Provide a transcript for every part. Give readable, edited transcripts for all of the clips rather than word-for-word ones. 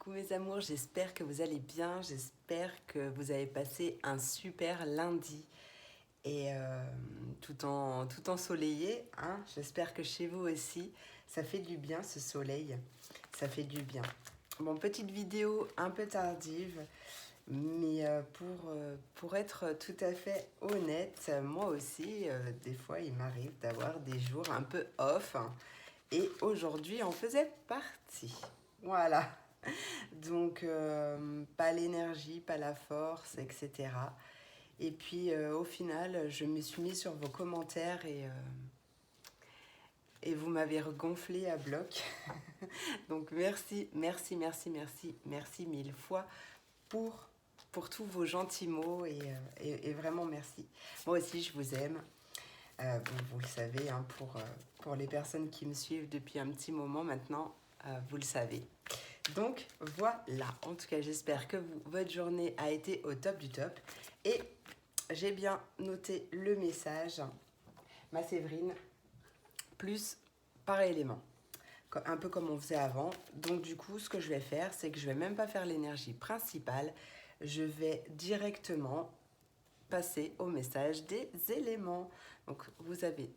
Coucou mes amours, j'espère que vous allez bien, j'espère que vous avez passé un super lundi et tout ensoleillé, hein. J'espère que chez vous aussi, ça fait du bien ce soleil, ça fait du bien. Bon, petite vidéo un peu tardive, mais pour être tout à fait honnête, moi aussi, des fois il m'arrive d'avoir des jours un peu off, hein, et aujourd'hui en faisait partie. Voilà. Donc, pas l'énergie, pas la force, etc. Et puis, au final, je me suis mise sur vos commentaires et vous m'avez regonflé à bloc. Donc, merci, merci, merci, merci, merci mille fois pour tous vos gentils mots et vraiment merci. Moi aussi, je vous aime. Vous le savez, hein, pour les personnes qui me suivent depuis un petit moment maintenant, vous le savez. Donc voilà, en tout cas j'espère que votre journée a été au top du top et j'ai bien noté le message, ma Séverine, plus par élément, un peu comme on faisait avant. Donc du coup ce que je vais faire, c'est que je vais même pas faire l'énergie principale, je vais directement passer au message des éléments. Donc vous avez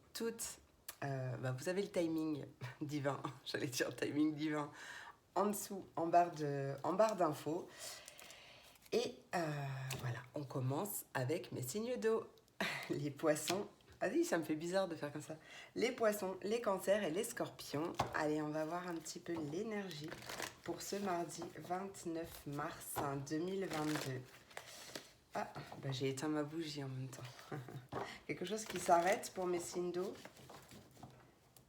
vous avez le timing divin, j'allais dire timing divin, en dessous, en barre d'infos. Et voilà, on commence avec mes signes d'eau. Les poissons. Ah oui, ça me fait bizarre de faire comme ça. Les poissons, les cancers et les scorpions. Allez, on va voir un petit peu l'énergie pour ce mardi 29 mars 2022. Ah, bah j'ai éteint ma bougie en même temps. Quelque chose qui s'arrête pour mes signes d'eau.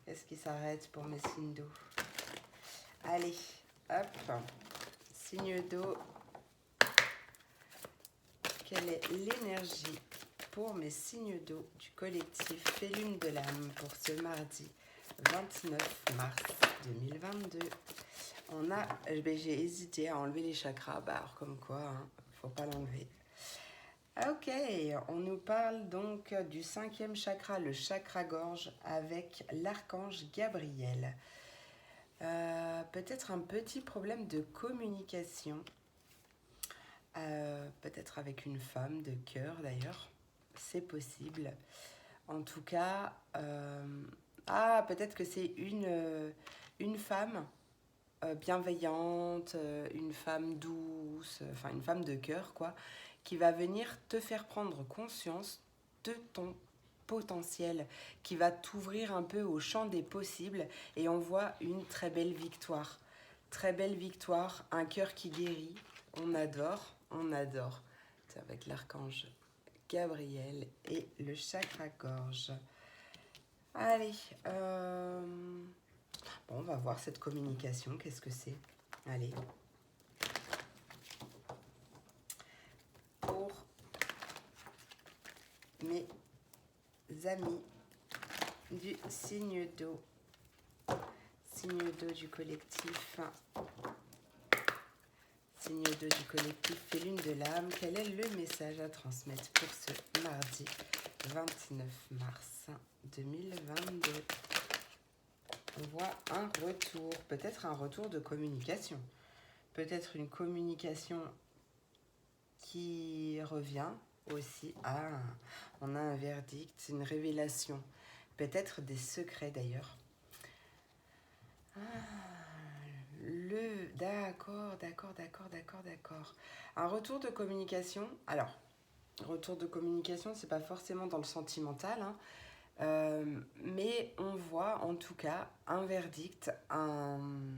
Qu'est-ce qui s'arrête pour mes signes d'eau? Allez, hop, signe d'eau. Quelle est l'énergie pour mes signes d'eau du collectif Félune de l'âme pour ce mardi 29 mars 2022? J'ai hésité à enlever les chakras, alors comme quoi, hein, faut pas l'enlever. Ok, on nous parle donc du 5e chakra, le chakra gorge, avec l'archange Gabriel. Peut-être un petit problème de communication. Peut-être avec une femme de cœur d'ailleurs, c'est possible. En tout cas, peut-être que c'est une femme bienveillante, une femme douce, enfin une femme de cœur quoi, qui va venir te faire prendre conscience de ton potentiel, qui va t'ouvrir un peu au champ des possibles et on voit une très belle victoire. Très belle victoire, un cœur qui guérit, on adore, on adore. C'est avec l'archange Gabriel et le chakra-gorge. Allez, bon, on va voir cette communication, qu'est-ce que c'est? Allez. Pour mes amis du signe d'eau du collectif. Signe d'eau du collectif Félune de l'âme, quel est le message à transmettre pour ce mardi 29 mars 2022? On voit un retour, peut-être un retour de communication. Peut-être une communication qui revient aussi. Ah, on a un verdict, une révélation. Peut-être des secrets d'ailleurs. D'accord. Un retour de communication. Alors, retour de communication, c'est pas forcément dans le sentimental, hein, mais on voit en tout cas un verdict, comme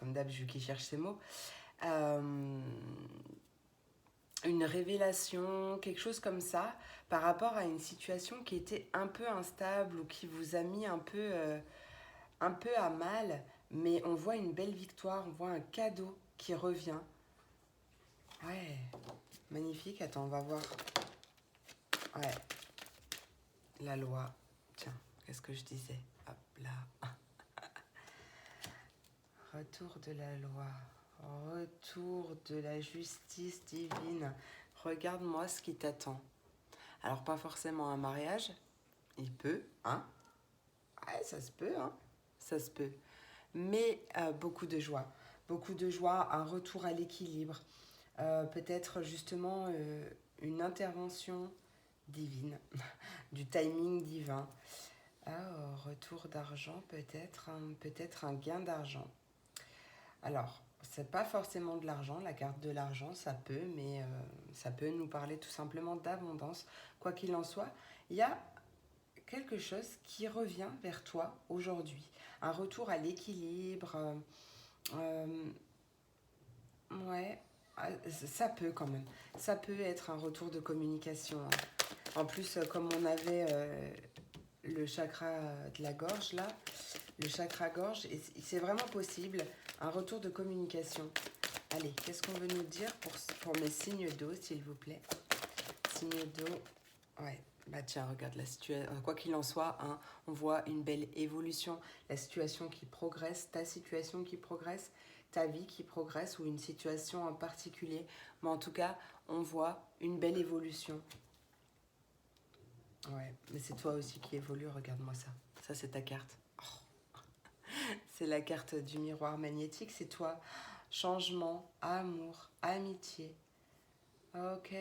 d'hab, je qui cherche ces mots, une révélation, quelque chose comme ça, par rapport à une situation qui était un peu instable ou qui vous a mis un peu à mal, mais on voit une belle victoire, on voit un cadeau qui revient. Ouais, magnifique. Attends, on va voir. Ouais, la loi. Tiens, qu'est-ce que je disais? Hop là. Retour de la loi. Retour de la justice divine. Regarde-moi ce qui t'attend. Alors, pas forcément un mariage. Il peut, hein? Ouais, ça se peut, hein? Ça se peut. mais beaucoup de joie. Beaucoup de joie, un retour à l'équilibre, peut-être justement une intervention divine, du timing divin. Retour d'argent peut-être, peut-être un gain d'argent. Alors, c'est pas forcément de l'argent, la carte de l'argent, ça peut, mais ça peut nous parler tout simplement d'abondance. Quoi qu'il en soit, il y a quelque chose qui revient vers toi aujourd'hui. Un retour à l'équilibre. Ouais, ça peut quand même. Ça peut être un retour de communication, hein. En plus, comme on avait le chakra de la gorge là, le chakra gorge, et c'est vraiment possible, un retour de communication. Allez, qu'est-ce qu'on veut nous dire pour mes signes d'eau, s'il vous plaît? Signes d'eau, ouais. Bah tiens, regarde la situation. Quoi qu'il en soit, hein, on voit une belle évolution. La situation qui progresse, ta situation qui progresse, ta vie qui progresse ou une situation en particulier. Mais en tout cas, on voit une belle évolution. Ouais, mais c'est toi aussi qui évolue, regarde-moi ça. Ça, c'est ta carte. Oh. C'est la carte du miroir magnétique, c'est toi. Changement, amour, amitié. Ok.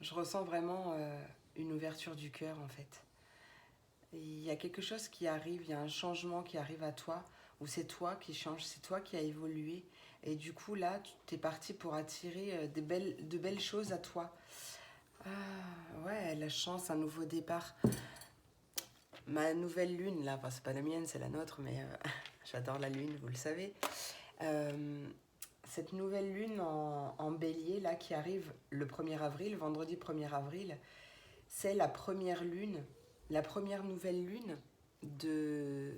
Je ressens vraiment une ouverture du cœur, en fait. Il y a quelque chose qui arrive, il y a un changement qui arrive à toi, où c'est toi qui changes, c'est toi qui as évolué. Et du coup, là, tu es parti pour attirer de belles choses à toi. Ouais, la chance, un nouveau départ. Ma nouvelle lune, là, enfin, c'est pas la mienne, c'est la nôtre, mais j'adore la lune, vous le savez. Cette nouvelle lune en bélier, là, qui arrive le 1er avril, vendredi 1er avril, c'est la première lune, la première nouvelle lune de,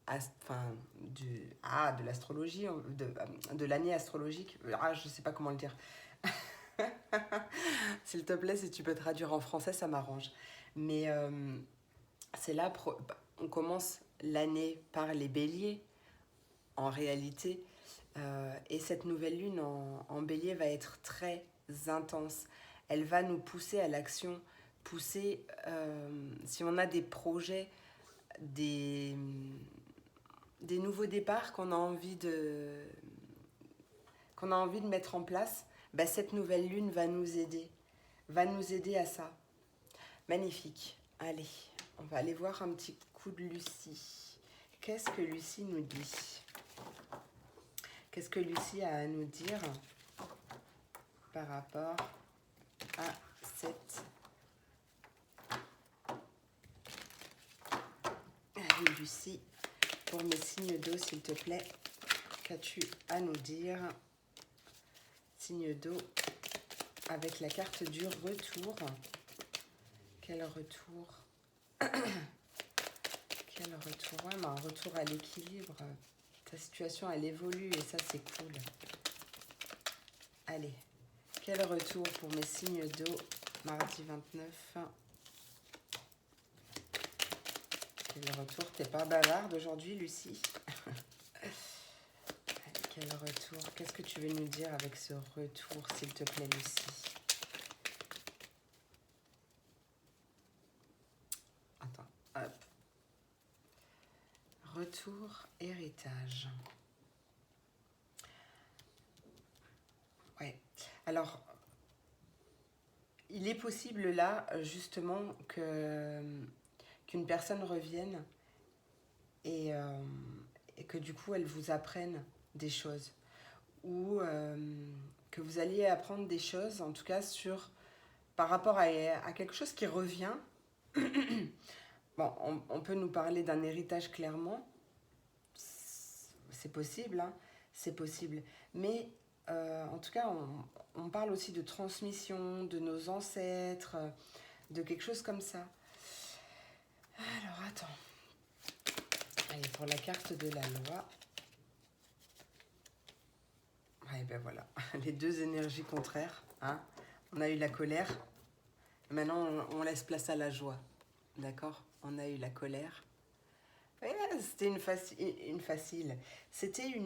de l'astrologie, de l'année astrologique. Je sais pas comment le dire. S'il te plaît, si tu peux traduire en français, ça m'arrange. Mais c'est là, on commence l'année par les béliers, en réalité. Et cette nouvelle lune en bélier va être très intense. Elle va nous pousser à l'action, pousser, si on a des projets, des nouveaux départs qu'on a envie de mettre en place, bah, cette nouvelle lune va nous aider à ça. Magnifique. Allez, on va aller voir un petit coup de Lucie. Qu'est-ce que Lucie nous dit? Qu'est-ce que Lucie a à nous dire par rapport à cette... Allez, Lucie, pour mes signes d'eau, s'il te plaît, qu'as-tu à nous dire? Signe d'eau avec la carte du retour. Quel retour? Quel retour? Ouais, mais un retour à l'équilibre. Ta situation, elle évolue et ça, c'est cool. Allez, quel retour pour mes signes d'eau, mardi 29. Quel retour? T'es pas bavarde aujourd'hui, Lucie? Quel retour? Qu'est-ce que tu veux nous dire avec ce retour, s'il te plaît, Lucie? Attends, hop. Retour, héritage. Ouais. Alors, il est possible là, justement, qu'une personne revienne et que du coup, elle vous apprenne des choses. Ou que vous alliez apprendre des choses, en tout cas, par rapport à quelque chose qui revient. Bon, on peut nous parler d'un héritage clairement. C'est possible, hein, c'est possible. Mais en tout cas, on parle aussi de transmission, de nos ancêtres, de quelque chose comme ça. Alors, attends. Allez, pour la carte de la loi. Et ben voilà, les deux énergies contraires. Hein. On a eu la colère. Maintenant, on laisse place à la joie. D'accord? On a eu la colère. Ouais, c'était une facile. C'était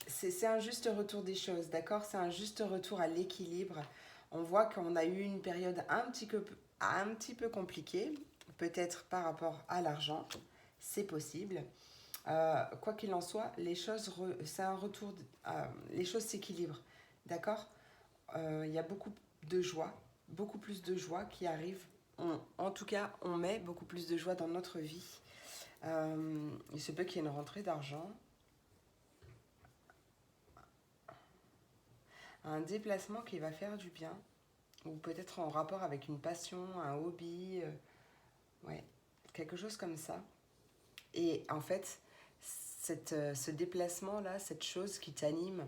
c'est un juste retour des choses, d'accord? C'est un juste retour à l'équilibre. On voit qu'on a eu une période un petit peu compliqué, peut-être par rapport à l'argent, c'est possible. Quoi qu'il en soit, les choses, c'est un retour, les choses s'équilibrent, d'accord? Il y a beaucoup de joie, beaucoup plus de joie qui arrive. En tout cas, on met beaucoup plus de joie dans notre vie. Il se peut qu'il y ait une rentrée d'argent, un déplacement qui va faire du bien, ou peut-être en rapport avec une passion, un hobby, ouais, quelque chose comme ça. Et en fait, ce déplacement-là, cette chose qui t'anime,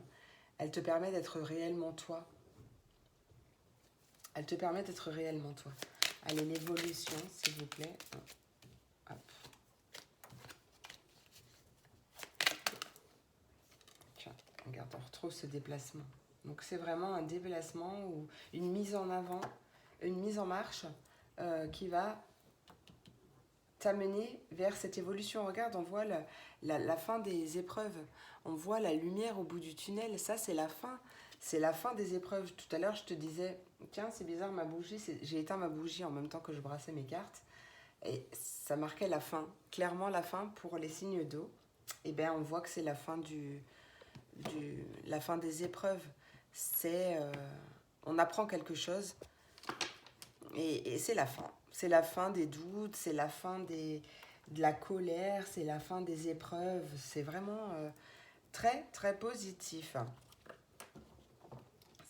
elle te permet d'être réellement toi. Elle te permet d'être réellement toi. Allez, l'évolution, s'il vous plaît. Hop. Tiens, regarde, on retrouve ce déplacement. Donc c'est vraiment un déplacement ou une mise en avant, une mise en marche qui va t'amener vers cette évolution. Regarde, on voit la fin des épreuves. On voit la lumière au bout du tunnel. Ça, c'est la fin. C'est la fin des épreuves. Tout à l'heure, je te disais, tiens, c'est bizarre, ma bougie, j'ai éteint ma bougie en même temps que je brassais mes cartes. Et ça marquait la fin. Clairement, la fin pour les signes d'eau. Et bien, on voit que c'est la fin la fin des épreuves. C'est... on apprend quelque chose et c'est la fin. C'est la fin des doutes, c'est la fin de la colère, c'est la fin des épreuves. C'est vraiment très, très positif.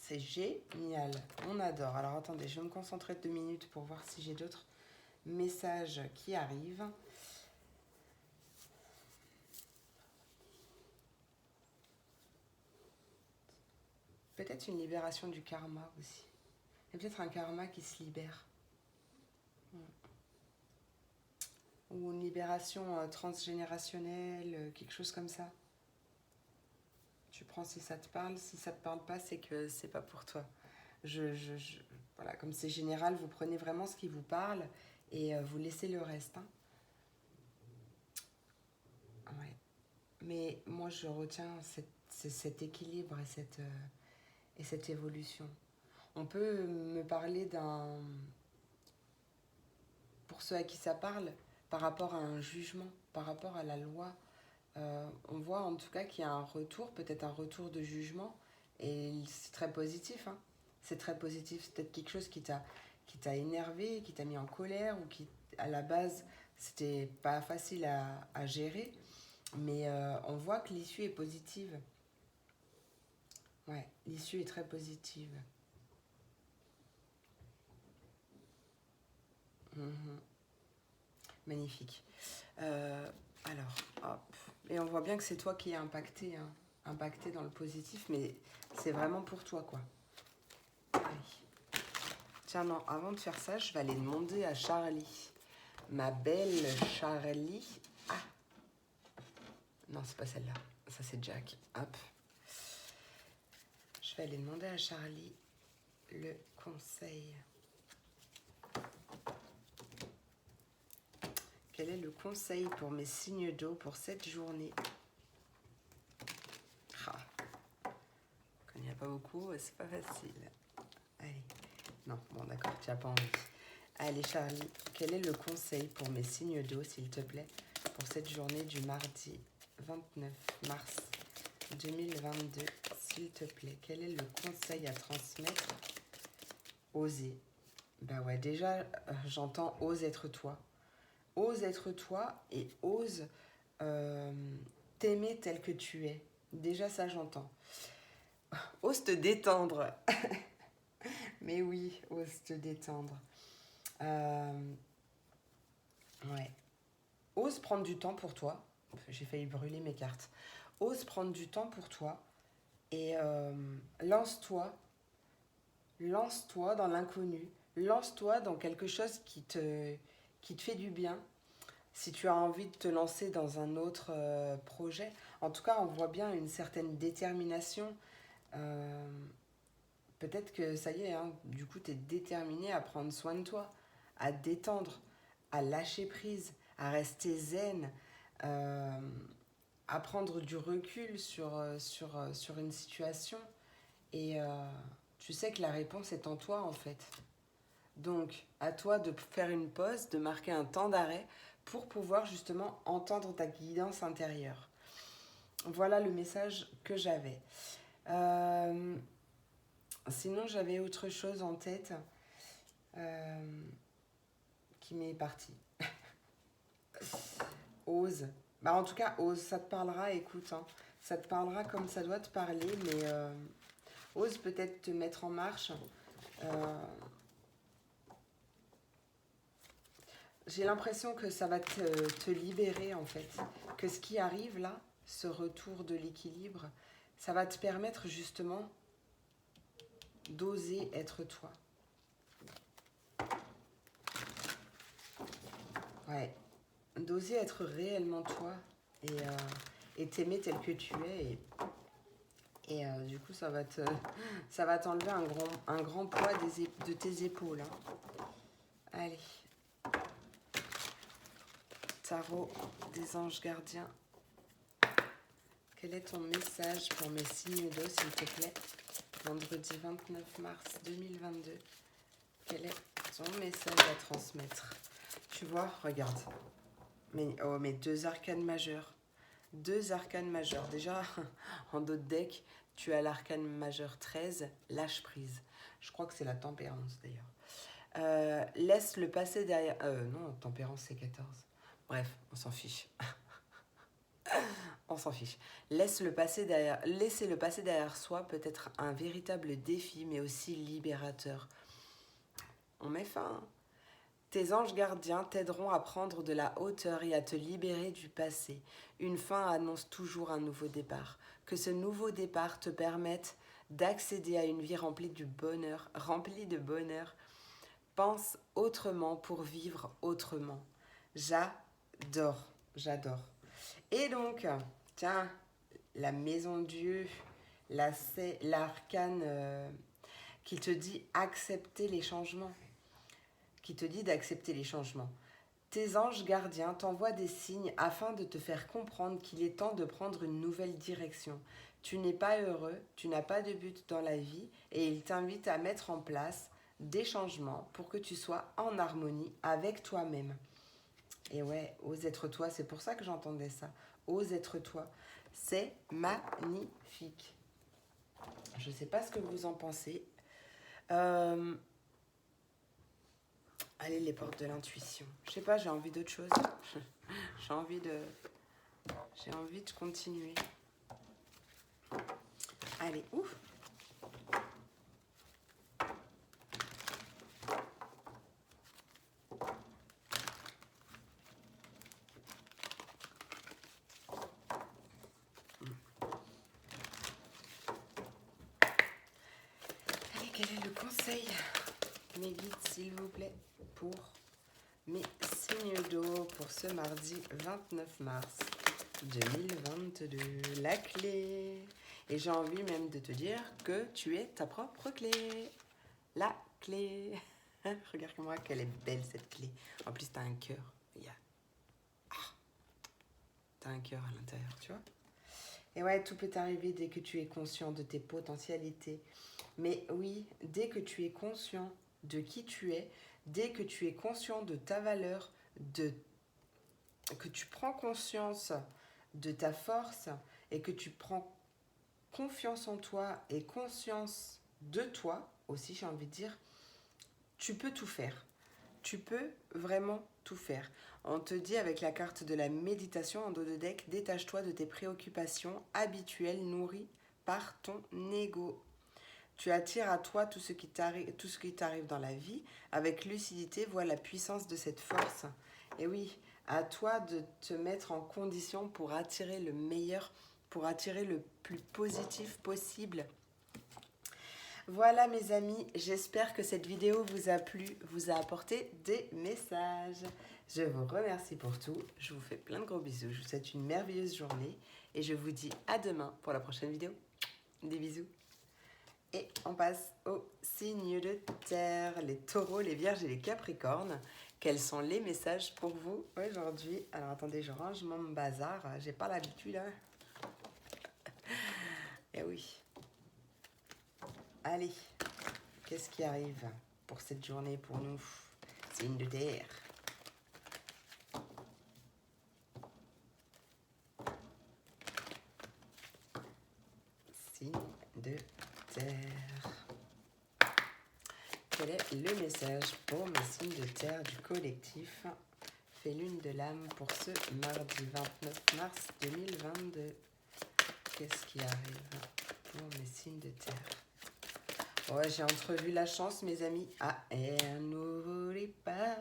C'est génial. On adore. Alors, attendez, je vais me concentrer 2 minutes pour voir si j'ai d'autres messages qui arrivent. Peut-être une libération du karma aussi. Il y a peut-être un karma qui se libère. Ou une libération transgénérationnelle, quelque chose comme ça. Tu prends si ça te parle. Si ça te parle pas, c'est que c'est pas pour toi. Voilà, comme c'est général, vous prenez vraiment ce qui vous parle et vous laissez le reste. Hein. Ouais. Mais moi, je retiens cet équilibre et cette évolution. On peut me parler pour ceux à qui ça parle, par rapport à un jugement, par rapport à la loi. On voit en tout cas qu'il y a un retour, peut-être un retour de jugement, et c'est très positif. Hein. C'est très positif, c'est peut-être quelque chose qui t'a énervé, qui t'a mis en colère, ou qui, à la base, c'était pas facile à gérer, mais on voit que l'issue est positive. Ouais, l'issue est très positive. Mhm. Magnifique. Alors, hop. Et on voit bien que c'est toi qui es impacté, hein. Impacté dans le positif, mais c'est vraiment pour toi, quoi. Allez. Tiens, non, avant de faire ça, je vais aller demander à Charlie. Ma belle Charlie. Ah, non, c'est pas celle-là. Ça, c'est Jack. Hop. Je vais aller demander à Charlie le conseil. Quel est le conseil pour mes signes d'eau pour cette journée? Ah. Quand il n'y a pas beaucoup, c'est pas facile. Allez. Non, bon d'accord, tu n'as pas envie. Allez Charlie, quel est le conseil pour mes signes d'eau, s'il te plaît, pour cette journée du mardi 29 mars 2022, s'il te plaît? Quel est le conseil à transmettre? Oser. Bah ouais, déjà, j'entends ose être toi. Ose être toi et ose t'aimer tel que tu es. Déjà, ça, j'entends. Ose te détendre. Mais oui, ose te détendre. Ouais. Ose prendre du temps pour toi. J'ai failli brûler mes cartes. Ose prendre du temps pour toi et lance-toi. Lance-toi dans l'inconnu. Lance-toi dans quelque chose qui te fait du bien. Si tu as envie de te lancer dans un autre projet, en tout cas, on voit bien une certaine détermination. Peut-être que ça y est, hein, du coup, tu es déterminé à prendre soin de toi, à te détendre, à lâcher prise, à rester zen, à prendre du recul sur une situation. Et tu sais que la réponse est en toi, en fait. Donc, à toi de faire une pause, de marquer un temps d'arrêt pour pouvoir justement entendre ta guidance intérieure. Voilà le message que j'avais. Sinon, j'avais autre chose en tête qui m'est parti. Ose. Bah, en tout cas, ose, ça te parlera, écoute. Hein, ça te parlera comme ça doit te parler, mais ose peut-être te mettre en marche. J'ai l'impression que ça va te libérer, en fait. Que ce qui arrive là, ce retour de l'équilibre, ça va te permettre justement d'oser être toi. Ouais. D'oser être réellement toi et t'aimer tel que tu es. Et du coup, ça va t'enlever un grand poids de tes épaules. Hein. Allez. Tarot des anges gardiens. Quel est ton message pour mes signes d'eau, s'il te plaît? Vendredi 29 mars 2022. Quel est ton message à transmettre? Tu vois, regarde. Mes deux arcanes majeurs. Deux arcanes majeurs. Déjà, en dos de deck, tu as l'arcane majeur 13, lâche prise. Je crois que c'est la tempérance d'ailleurs. Laisse le passé derrière... non, tempérance c'est 14. Bref, on s'en fiche. On s'en fiche. Laisser le passé derrière soi peut être un véritable défi, mais aussi libérateur. On met fin. Tes anges gardiens t'aideront à prendre de la hauteur et à te libérer du passé. Une fin annonce toujours un nouveau départ. Que ce nouveau départ te permette d'accéder à une vie remplie de bonheur. Pense autrement pour vivre autrement. J'adore. Et donc, tiens, la maison Dieu, l'arcane qui te dit accepter les changements. Qui te dit d'accepter les changements. Tes anges gardiens t'envoient des signes afin de te faire comprendre qu'il est temps de prendre une nouvelle direction. Tu n'es pas heureux, tu n'as pas de but dans la vie et ils t'invitent à mettre en place des changements pour que tu sois en harmonie avec toi-même. Et ouais, ose être toi, c'est pour ça que j'entendais ça. Ose être toi. C'est magnifique. Je ne sais pas ce que vous en pensez. Allez, les portes de l'intuition. Je sais pas, j'ai envie d'autre chose. j'ai envie de continuer. Allez, ouf. Allez, quel est le conseil, mes guides, s'il vous plaît, pour mes signes d'eau pour ce mardi 29 mars 2022. La clé. Et j'ai envie même de te dire que tu es ta propre clé. La clé. Regarde-moi, quelle est belle cette clé. En plus, t'as un cœur. T'as un cœur à l'intérieur, tu vois. Et ouais, tout peut arriver dès que tu es conscient de tes potentialités. Mais oui, dès que tu es conscient de qui tu es, dès que tu es conscient de ta valeur, que tu prends conscience de ta force et que tu prends confiance en toi et conscience de toi aussi, j'ai envie de dire, tu peux tout faire. Tu peux vraiment tout faire. On te dit avec la carte de la méditation en dos de deck, détache-toi de tes préoccupations habituelles nourries par ton ego. Tu attires à toi tout ce qui t'arrive dans la vie. Avec lucidité, vois la puissance de cette force. Et oui, à toi de te mettre en condition pour attirer le meilleur, pour attirer le plus positif possible. Voilà mes amis, j'espère que cette vidéo vous a plu, vous a apporté des messages. Je vous remercie pour tout, je vous fais plein de gros bisous, je vous souhaite une merveilleuse journée et je vous dis à demain pour la prochaine vidéo. Des bisous. Et on passe aux signes de terre, les taureaux, les vierges et les capricornes. Quels sont les messages pour vous aujourd'hui? Alors attendez, je range mon bazar, j'ai pas l'habitude. Hein. Eh oui. Allez, qu'est-ce qui arrive? pour cette journée pour nous, signe de terre. Signe de terre. Quel est le message pour mes signes de terre du collectif Fait lune de l'âme pour ce mardi 29 mars 2022. Qu'est-ce qui arrive pour mes signes de terre? Ouais, j'ai entrevu la chance, mes amis. Ah, et un nouveau départ.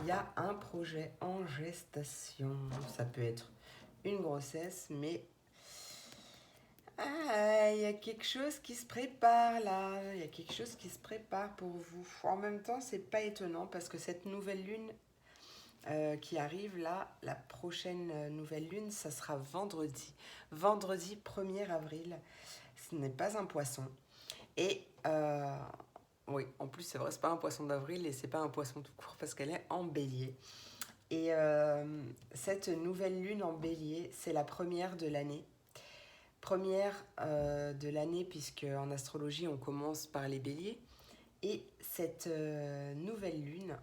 Il y a un projet en gestation. Ça peut être une grossesse, mais il y a quelque chose qui se prépare là. Il y a quelque chose qui se prépare pour vous. En même temps, c'est pas étonnant parce que cette nouvelle lune qui arrive là, la prochaine nouvelle lune, ça sera vendredi. Vendredi 1er avril. Ce n'est pas un poisson. Et oui, en plus c'est vrai, c'est pas un poisson d'avril et c'est pas un poisson tout court parce qu'elle est en bélier. Et cette nouvelle lune en bélier, c'est la première de l'année. Première de l'année puisque en astrologie on commence par les béliers. Et cette nouvelle lune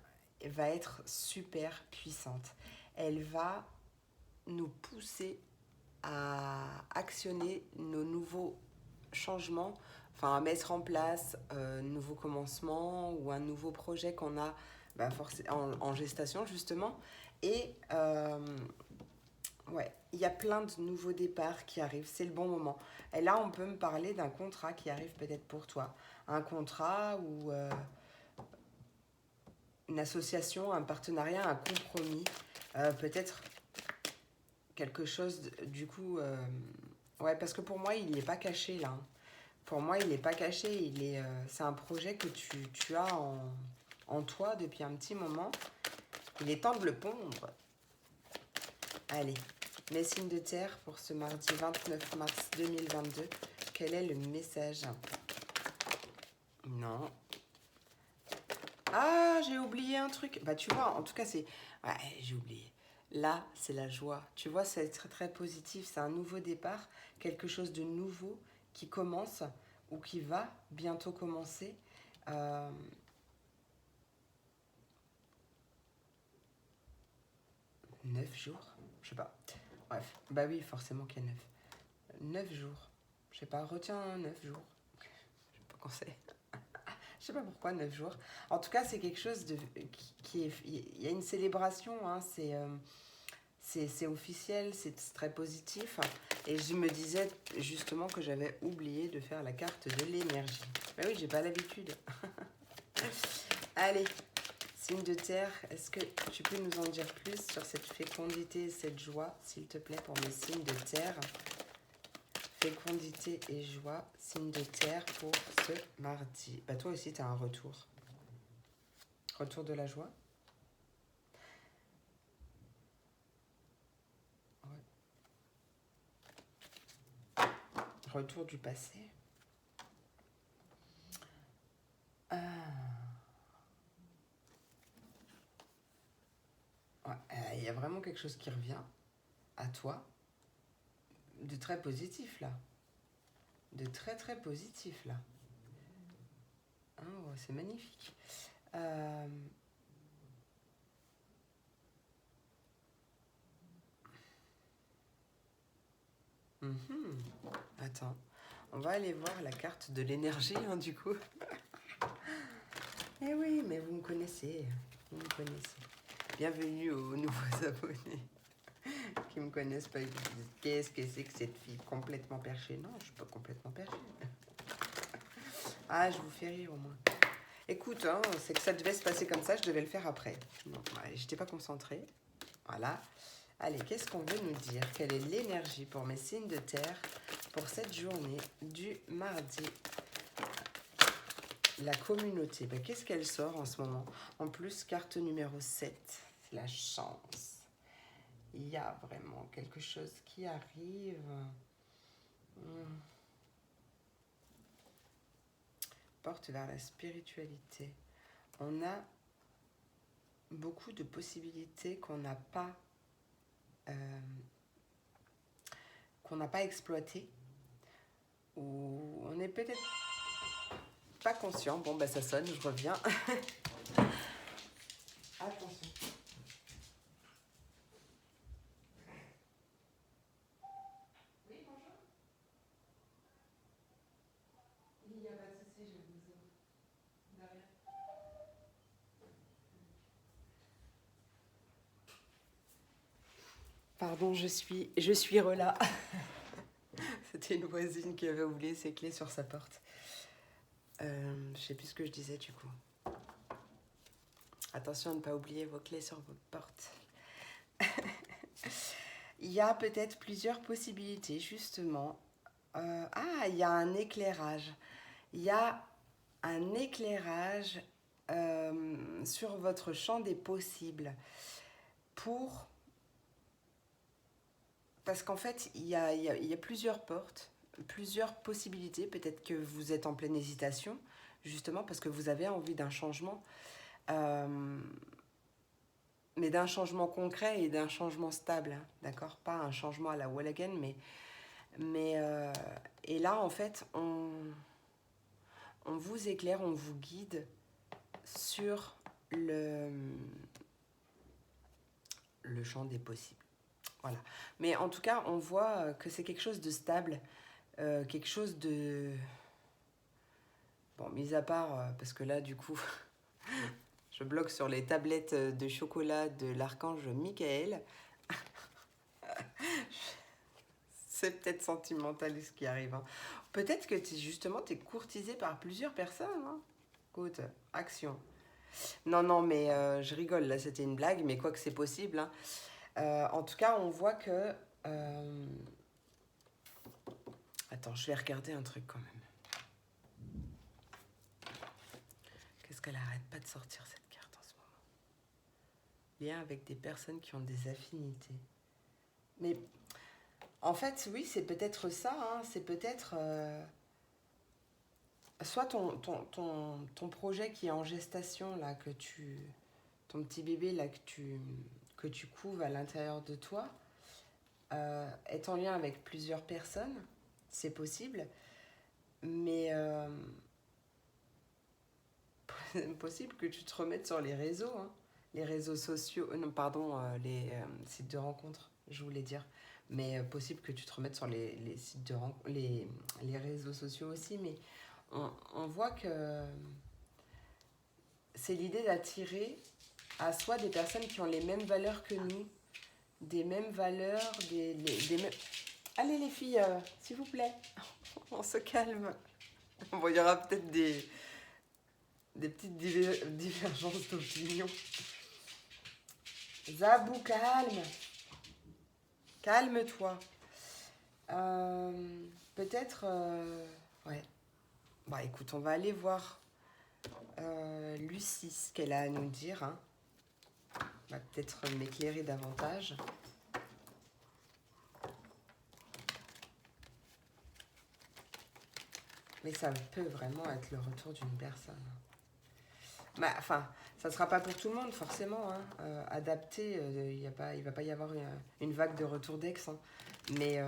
va être super puissante. Elle va nous pousser à actionner nos nouveaux changements, enfin à mettre en place un nouveau commencement ou un nouveau projet qu'on a en gestation justement. Et ouais, il y a plein de nouveaux départs qui arrivent, c'est le bon moment. Et là, on peut me parler d'un contrat qui arrive peut-être pour toi. Un contrat ou une association, un partenariat, un compromis. Peut-être quelque chose, du coup... ouais, parce que pour moi, il n'est pas caché là. Pour moi, il n'est pas caché. C'est un projet que tu as en toi depuis un petit moment. Il est temps de le pondre. Allez, mes signes de terre pour ce mardi 29 mars 2022. Quel est le message? Non. Ah, j'ai oublié un truc. Bah, tu vois, en tout cas, c'est... Ouais, j'ai oublié. Là, c'est la joie. Tu vois, c'est très, très positif. C'est un nouveau départ. Quelque chose de nouveau qui commence ou qui va bientôt commencer. 9 jours? Je sais pas. Bref, bah oui, forcément qu'il y a 9. 9 jours. Je sais pas, retiens 9 jours. Je sais pas quand c'est. Je sais pas pourquoi 9 jours. En tout cas, c'est quelque chose qui est... Il y a une célébration, hein, c'est officiel, c'est très positif. Et je me disais justement que j'avais oublié de faire la carte de l'énergie. Mais oui, j'ai pas l'habitude. Allez, signe de terre, est-ce que tu peux nous en dire plus sur cette fécondité et cette joie, s'il te plaît, pour mes signes de terre? Fécondité et joie, signe de terre pour ce mardi. Bah toi aussi, tu as un retour. Retour de la joie. Ouais. Retour du passé. Ah. Ouais, il y a vraiment quelque chose qui revient à toi de très positif là. De très très positif là. Oh, c'est magnifique. Attends, on va aller voir la carte de l'énergie hein, du coup. Eh oui, mais vous me connaissez. Vous me connaissez. Bienvenue aux nouveaux abonnés qui me connaissent pas et qui disent qu'est-ce que c'est que cette fille complètement perchée. Non, je suis pas complètement perchée. Ah, je vous fais rire au moins. Écoute, hein, c'est que ça devait se passer comme ça, je devais le faire après. Non, j'étais pas concentrée. Voilà. Allez, qu'est-ce qu'on veut nous dire? Quelle est l'énergie pour mes signes de terre pour cette journée du mardi? La communauté, ben, qu'est-ce qu'elle sort en ce moment? En plus, carte numéro 7, c'est la chance. Il y a vraiment quelque chose qui arrive. Porte vers la spiritualité. On a beaucoup de possibilités qu'on n'a pas exploitées. Ou on n'est peut-être pas conscient. Bon, bah ça sonne, je reviens. Attention. Oui, bonjour. Il n'y a pas de souci, je vous ouvre. De rien. Pardon, je suis Rela. C'était une voisine qui avait oublié ses clés sur sa porte. Je sais plus ce que je disais du coup. Attention à ne pas oublier vos clés sur votre porte. Il y a peut-être plusieurs possibilités, justement. Il y a un éclairage. Il y a un éclairage sur votre champ des possibles. Parce qu'en fait, il y a plusieurs portes, plusieurs possibilités. Peut-être que vous êtes en pleine hésitation, justement, parce que vous avez envie d'un changement. Mais d'un changement concret et d'un changement stable, hein, d'accord? Pas un changement à la wall again, et là, en fait, on vous éclaire, on vous guide sur le champ des possibles. Voilà. Mais en tout cas, on voit que c'est quelque chose de stable, quelque chose de... Bon, mis à part, parce que là, du coup, je bloque sur les tablettes de chocolat de l'archange Michael. C'est peut-être sentimental ce qui arrive. Hein. Peut-être que justement, tu es courtisé par plusieurs personnes. Hein. Écoute, action. Non, mais je rigole, là, c'était une blague, mais quoi que c'est possible. Hein. En tout cas, on voit que... Attends, je vais regarder un truc quand même. Qu'est-ce qu'elle arrête pas de sortir cette carte en ce moment? Lien avec des personnes qui ont des affinités. Mais en fait, oui, c'est peut-être ça. Hein, c'est peut-être... soit ton projet qui est en gestation, là, ton petit bébé, là, que tu couves à l'intérieur de toi, est en lien avec plusieurs personnes, c'est possible, mais possible que tu te remettes sur les réseaux, hein, les réseaux sociaux, non, pardon, les sites de rencontres, je voulais dire, mais possible que tu te remettes sur les sites de les réseaux sociaux aussi, mais on voit que c'est l'idée d'attirer à soi des personnes qui ont les mêmes valeurs que nous, des mêmes valeurs, des mêmes... Allez les filles, s'il vous plaît, on se calme. Bon, il y aura peut-être des petites divergences d'opinion. Zabou, calme. Calme-toi. Peut-être... ouais. Bah écoute, on va aller voir Lucie, ce qu'elle a à nous dire. Hein. Va peut-être m'éclairer davantage. Mais ça peut vraiment être le retour d'une personne. Bah, enfin, ça ne sera pas pour tout le monde, forcément. Hein. Adapté, il ne va pas y avoir une vague de retour d'ex. Hein. Mais...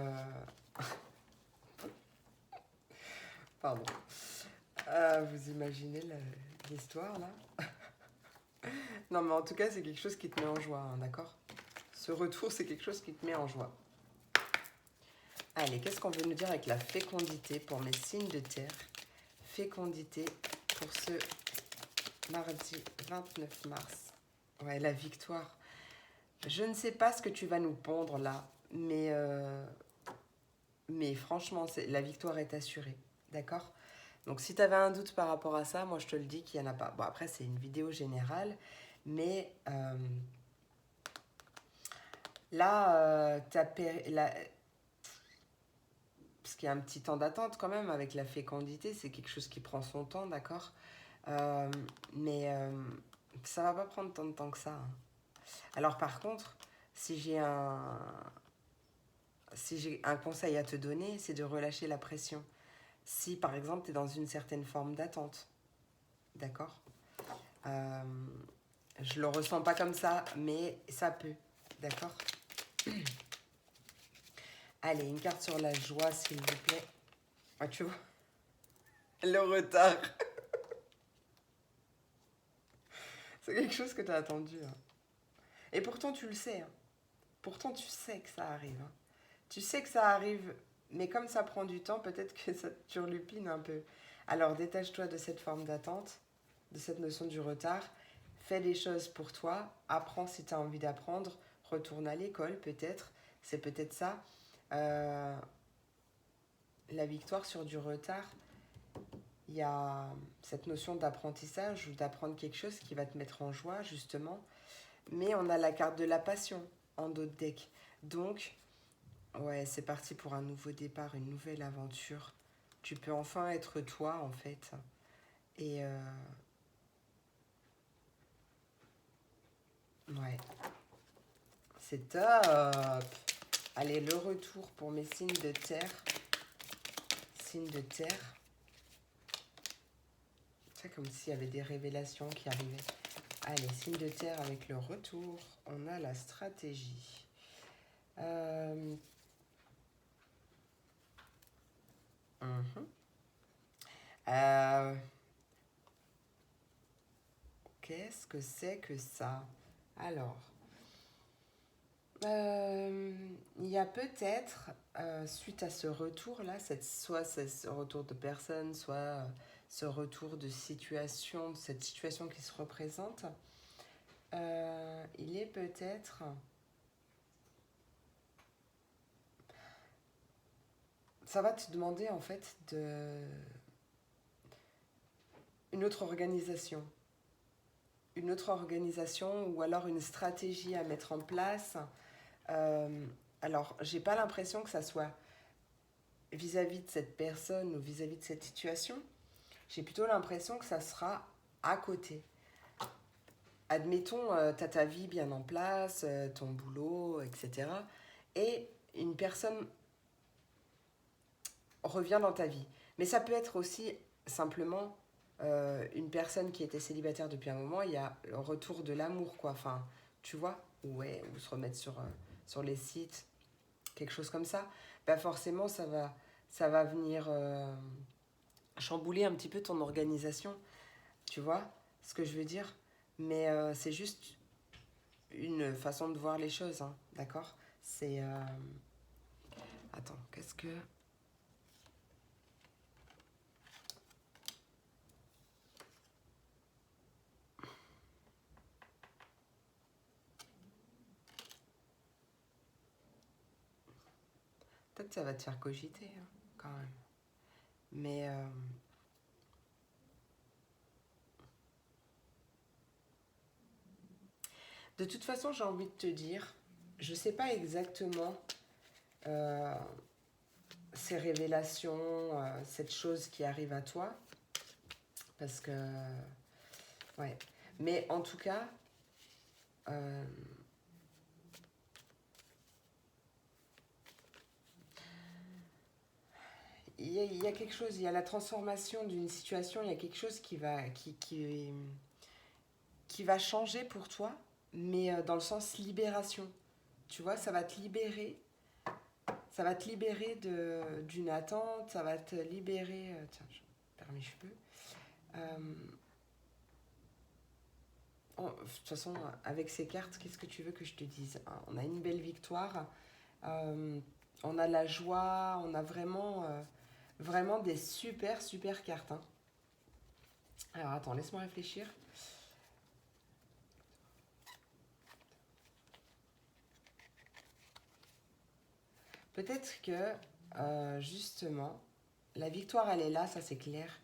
Pardon. Vous imaginez l'histoire, là? Non, mais en tout cas, c'est quelque chose qui te met en joie, hein, d'accord? Ce retour, c'est quelque chose qui te met en joie. Allez, qu'est-ce qu'on veut nous dire avec la fécondité pour mes signes de terre? Fécondité pour ce mardi 29 mars. Ouais, la victoire. Je ne sais pas ce que tu vas nous pondre là, mais franchement, la victoire est assurée, d'accord? Donc si tu avais un doute par rapport à ça, moi je te le dis qu'il n'y en a pas. Bon, après, c'est une vidéo générale, mais là, parce qu'il y a un petit temps d'attente quand même avec la fécondité, c'est quelque chose qui prend son temps, d'accord? Mais ça va pas prendre tant de temps que ça. Hein. Alors par contre, si j'ai un conseil à te donner, c'est de relâcher la pression. Si par exemple tu es dans une certaine forme d'attente, d'accord? Je le ressens pas comme ça, mais ça peut, d'accord? Allez, une carte sur la joie, s'il vous plaît. Ah, tu vois? Le retard. C'est quelque chose que tu as attendu. Hein. Et pourtant, tu le sais. Hein. Pourtant, tu sais que ça arrive. Hein. Tu sais que ça arrive, mais comme ça prend du temps, peut-être que ça te turlupine un peu. Alors, détache-toi de cette forme d'attente, de cette notion du retard. Fais des choses pour toi. Apprends si tu as envie d'apprendre. Retourne à l'école, peut-être. C'est peut-être ça. La victoire sur du retard, il y a cette notion d'apprentissage ou d'apprendre quelque chose qui va te mettre en joie, justement. Mais on a la carte de la passion en dos de deck. Donc, ouais, c'est parti pour un nouveau départ, une nouvelle aventure. Tu peux enfin être toi, en fait. Et ouais, c'est top. Allez, le retour pour mes signes de terre. Signes de terre. C'est comme s'il y avait des révélations qui arrivaient. Allez, signe de terre avec le retour. On a la stratégie. Qu'est-ce que c'est que ça? Alors, il y a peut-être, suite à ce retour-là, soit ce retour de personne, soit ce retour de situation, de cette situation qui se représente, il est peut-être... Ça va te demander en fait une autre organisation. Une autre organisation ou alors une stratégie à mettre en place. Alors, j'ai pas l'impression que ça soit vis-à-vis de cette personne ou vis-à-vis de cette situation. J'ai plutôt l'impression que ça sera à côté. Admettons, tu as ta vie bien en place, ton boulot, etc. Et une personne revient dans ta vie. Mais ça peut être aussi simplement une personne qui était célibataire depuis un moment, il y a le retour de l'amour, quoi. Enfin, tu vois, ouais, ou se remettre sur les sites, quelque chose comme ça. Bah forcément, ça va venir chambouler un petit peu ton organisation, tu vois ce que je veux dire. Mais c'est juste une façon de voir les choses, hein, d'accord. C'est... Attends, qu'est-ce que... Peut-être ça va te faire cogiter, hein, quand même. Mais... de toute façon, j'ai envie de te dire, je sais pas exactement euh, ces révélations, cette chose qui arrive à toi, parce que, ouais. Mais en tout cas, euh, il y a quelque chose, il y a la transformation d'une situation, il y a quelque chose qui va changer pour toi, mais dans le sens libération. Tu vois, ça va te libérer d'une attente, ça va te libérer... tiens, je perds mes cheveux. De toute façon, avec ces cartes, qu'est-ce que tu veux que je te dise? On a une belle victoire, on a la joie, on a vraiment des super, super cartes. Hein. Alors attends, laisse-moi réfléchir. Peut-être que, justement, la victoire, elle est là, ça c'est clair.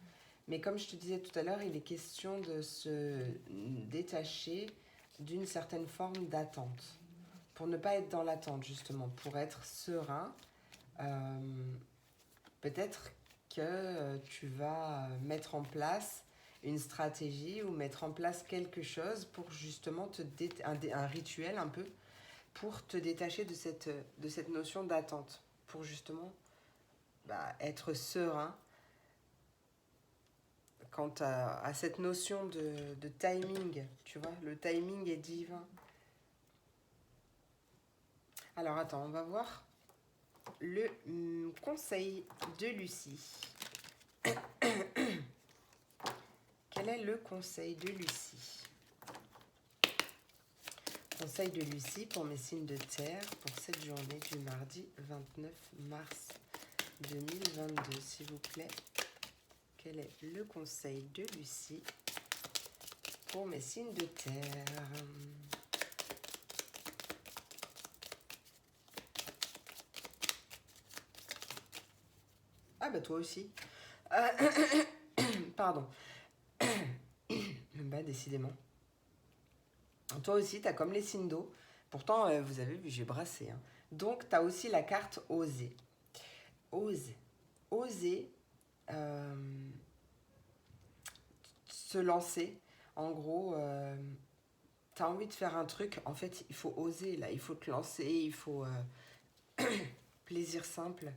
Mais comme je te disais tout à l'heure, il est question de se détacher d'une certaine forme d'attente. Pour ne pas être dans l'attente, justement, pour être serein. Peut-être que tu vas mettre en place une stratégie ou mettre en place quelque chose pour justement un rituel un peu, pour te détacher de cette notion d'attente. Pour justement être serein quant à cette notion de timing, tu vois, le timing est divin. Alors attends, on va voir le conseil de Lucie. Quel est le conseil de Lucie? conseil de Lucie pour mes signes de terre pour cette journée du mardi 29 mars 2022, s'il vous plaît. Quel est le conseil de Lucie pour mes signes de terre? Ah bah toi aussi. Pardon. Bah décidément. Toi aussi, tu as comme les signes d'eau. Pourtant, vous avez vu, j'ai brassé. Hein. Donc, tu as aussi la carte oser. Oser. Oser se lancer. En gros, tu as envie de faire un truc. En fait, il faut oser, là. Il faut te lancer. Il faut... plaisir simple.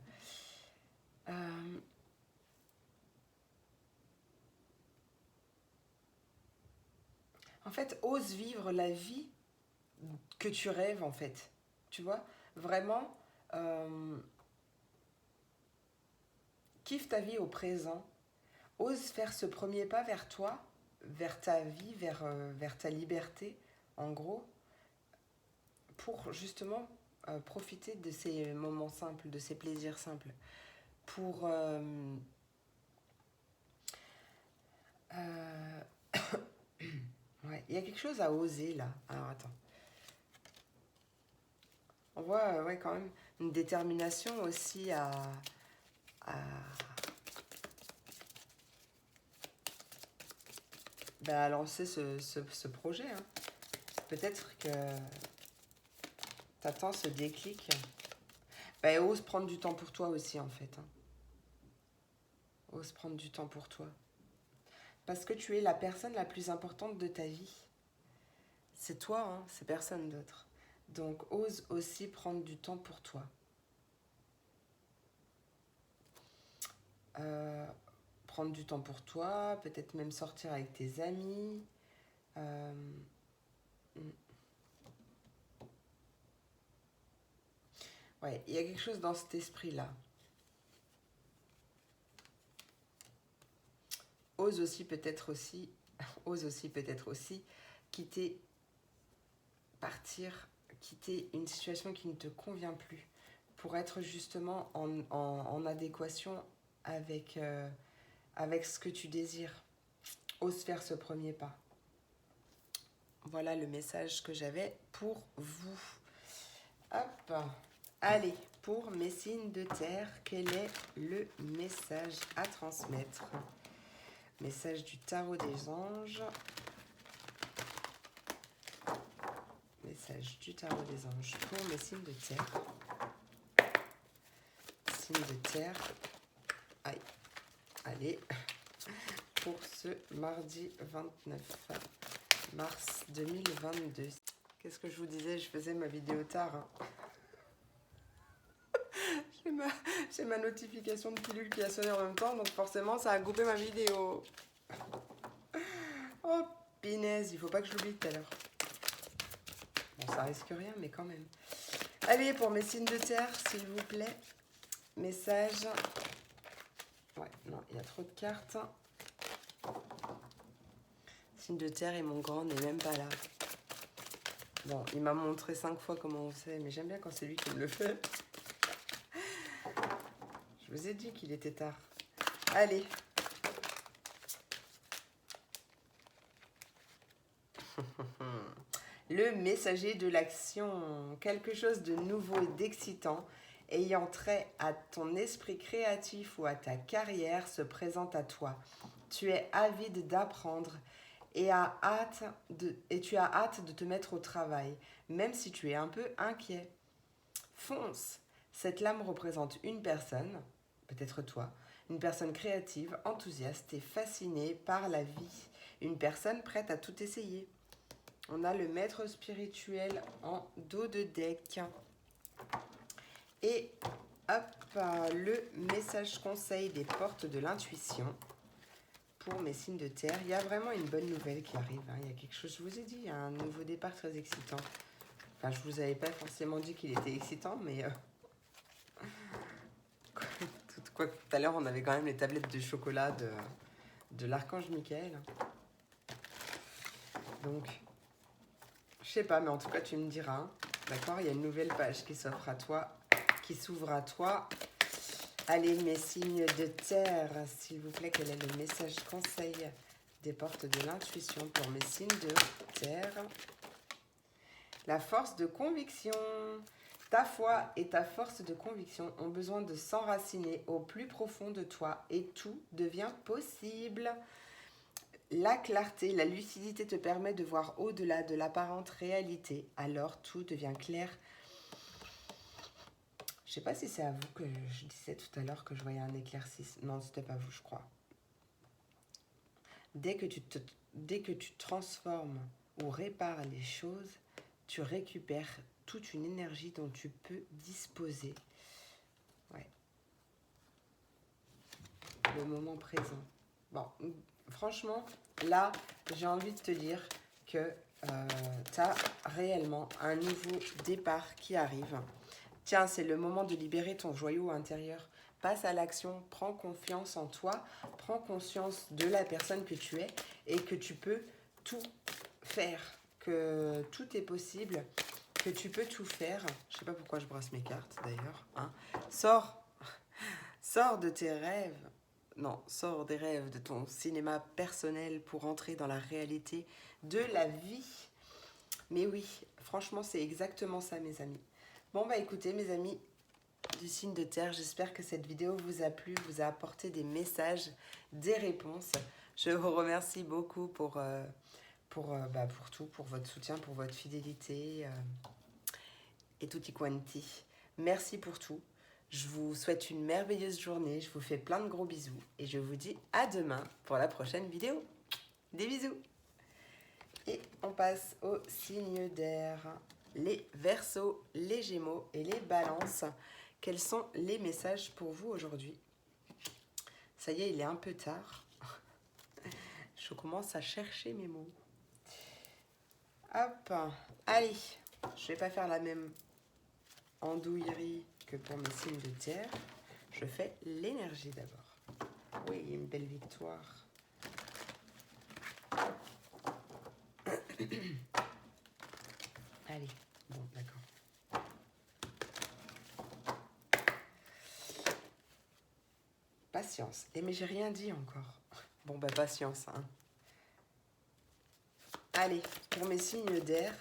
En fait, ose vivre la vie que tu rêves, en fait. Tu vois? Vraiment, kiffe ta vie au présent. Ose faire ce premier pas vers toi, vers ta vie, vers ta liberté, en gros, pour justement profiter de ces moments simples, de ces plaisirs simples. Pour... ouais, il y a quelque chose à oser là. Alors attends. On voit ouais, quand même une détermination aussi à, bah, à lancer ce projet. Hein. Peut-être que t'attends ce déclic. Bah, ose prendre du temps pour toi aussi en fait. Hein. Ose prendre du temps pour toi. Parce que tu es la personne la plus importante de ta vie. C'est toi, hein, c'est personne d'autre. Donc ose aussi prendre du temps pour toi. Prendre du temps pour toi, peut-être même sortir avec tes amis. Ouais, il y a quelque chose dans cet esprit-là. Ose aussi peut-être aussi quitter, partir, quitter une situation qui ne te convient plus pour être justement en adéquation avec ce que tu désires. Ose faire ce premier pas. Voilà le message que j'avais pour vous. Hop. Allez, pour mes signes de terre, quel est le message à transmettre? Message du tarot des anges. Message du tarot des anges pour mes signes de terre. Signes de terre. Aïe. Allez. Pour ce mardi 29 mars 2022. Qu'est-ce que je vous disais? Je faisais ma vidéo tard. Hein. J'ai ma notification de pilule qui a sonné en même temps, donc forcément ça a coupé ma vidéo. Oh, pinaise, il faut pas que je l'oublie tout à l'heure. Bon, ça risque rien, mais quand même. Allez, pour mes signes de terre, s'il vous plaît. Message. Ouais, non, il y a trop de cartes. Signe de terre et mon grand n'est même pas là. Bon, il m'a montré 5 fois comment on fait, mais j'aime bien quand c'est lui qui me le fait. Je vous ai dit qu'il était tard. Allez. Le messager de l'action. Quelque chose de nouveau et d'excitant ayant trait à ton esprit créatif ou à ta carrière se présente à toi. Tu es avide d'apprendre et tu as hâte de te mettre au travail, même si tu es un peu inquiet. Fonce. Cette lame représente une personne, peut-être toi, une personne créative, enthousiaste et fascinée par la vie. Une personne prête à tout essayer. On a le maître spirituel en dos de deck. Et hop, le message conseil des portes de l'intuition pour mes signes de terre. Il y a vraiment une bonne nouvelle qui arrive. Hein. Il y a quelque chose, je vous ai dit, il y a un nouveau départ très excitant. Enfin, je vous avais pas forcément dit qu'il était excitant, mais... Tout à l'heure, on avait quand même les tablettes de chocolat de l'archange Michael. Donc, Je sais pas, mais en tout cas, tu me diras. Hein. D'accord? Il y a une nouvelle page qui s'offre à toi, qui s'ouvre à toi. Allez, mes signes de terre, s'il vous plaît, quel est le message conseil des portes de l'intuition pour mes signes de terre? La force de conviction. Ta foi et ta force de conviction ont besoin de s'enraciner au plus profond de toi et tout devient possible. La clarté, la lucidité te permet de voir au-delà de l'apparente réalité. Alors tout devient clair. Je ne sais pas si c'est à vous que je disais tout à l'heure que je voyais un éclaircissement. Non, c'était pas vous, je crois. Dès que tu transformes ou répares les choses, tu récupères toute une énergie dont tu peux disposer. Ouais. Le moment présent. Bon, franchement, là, j'ai envie de te dire que tu as réellement un nouveau départ qui arrive. Tiens, c'est le moment de libérer ton joyau intérieur. Passe à l'action, prends confiance en toi, prends conscience de la personne que tu es et que tu peux tout faire, que tout est possible, que tu peux tout faire. Je ne sais pas pourquoi je brasse mes cartes d'ailleurs. Hein. Sors de tes rêves. Non, sors des rêves de ton cinéma personnel pour entrer dans la réalité de la vie. Mais oui, franchement, c'est exactement ça, mes amis. Bon, bah écoutez, mes amis du signe de terre, j'espère que cette vidéo vous a plu, vous a apporté des messages, des réponses. Je vous remercie beaucoup pour tout, pour votre soutien, pour votre fidélité et tutti quanti. Merci pour tout. Je vous souhaite une merveilleuse journée, je vous fais plein de gros bisous et je vous dis à demain pour la prochaine vidéo. Des bisous. Et on passe au signe d'air. Les Verseaux, les Gémeaux et les Balances. Quels sont les messages pour vous aujourd'hui? Ça y est, il est un peu tard. Je commence à chercher mes mots. Hop, allez, je ne vais pas faire la même andouillerie que pour mes signes de terre. Je fais l'énergie d'abord. Oui, une belle victoire. Allez, bon, d'accord. Patience. Et mais j'ai rien dit encore. Bon, bah patience. Hein. Allez, pour mes signes d'air,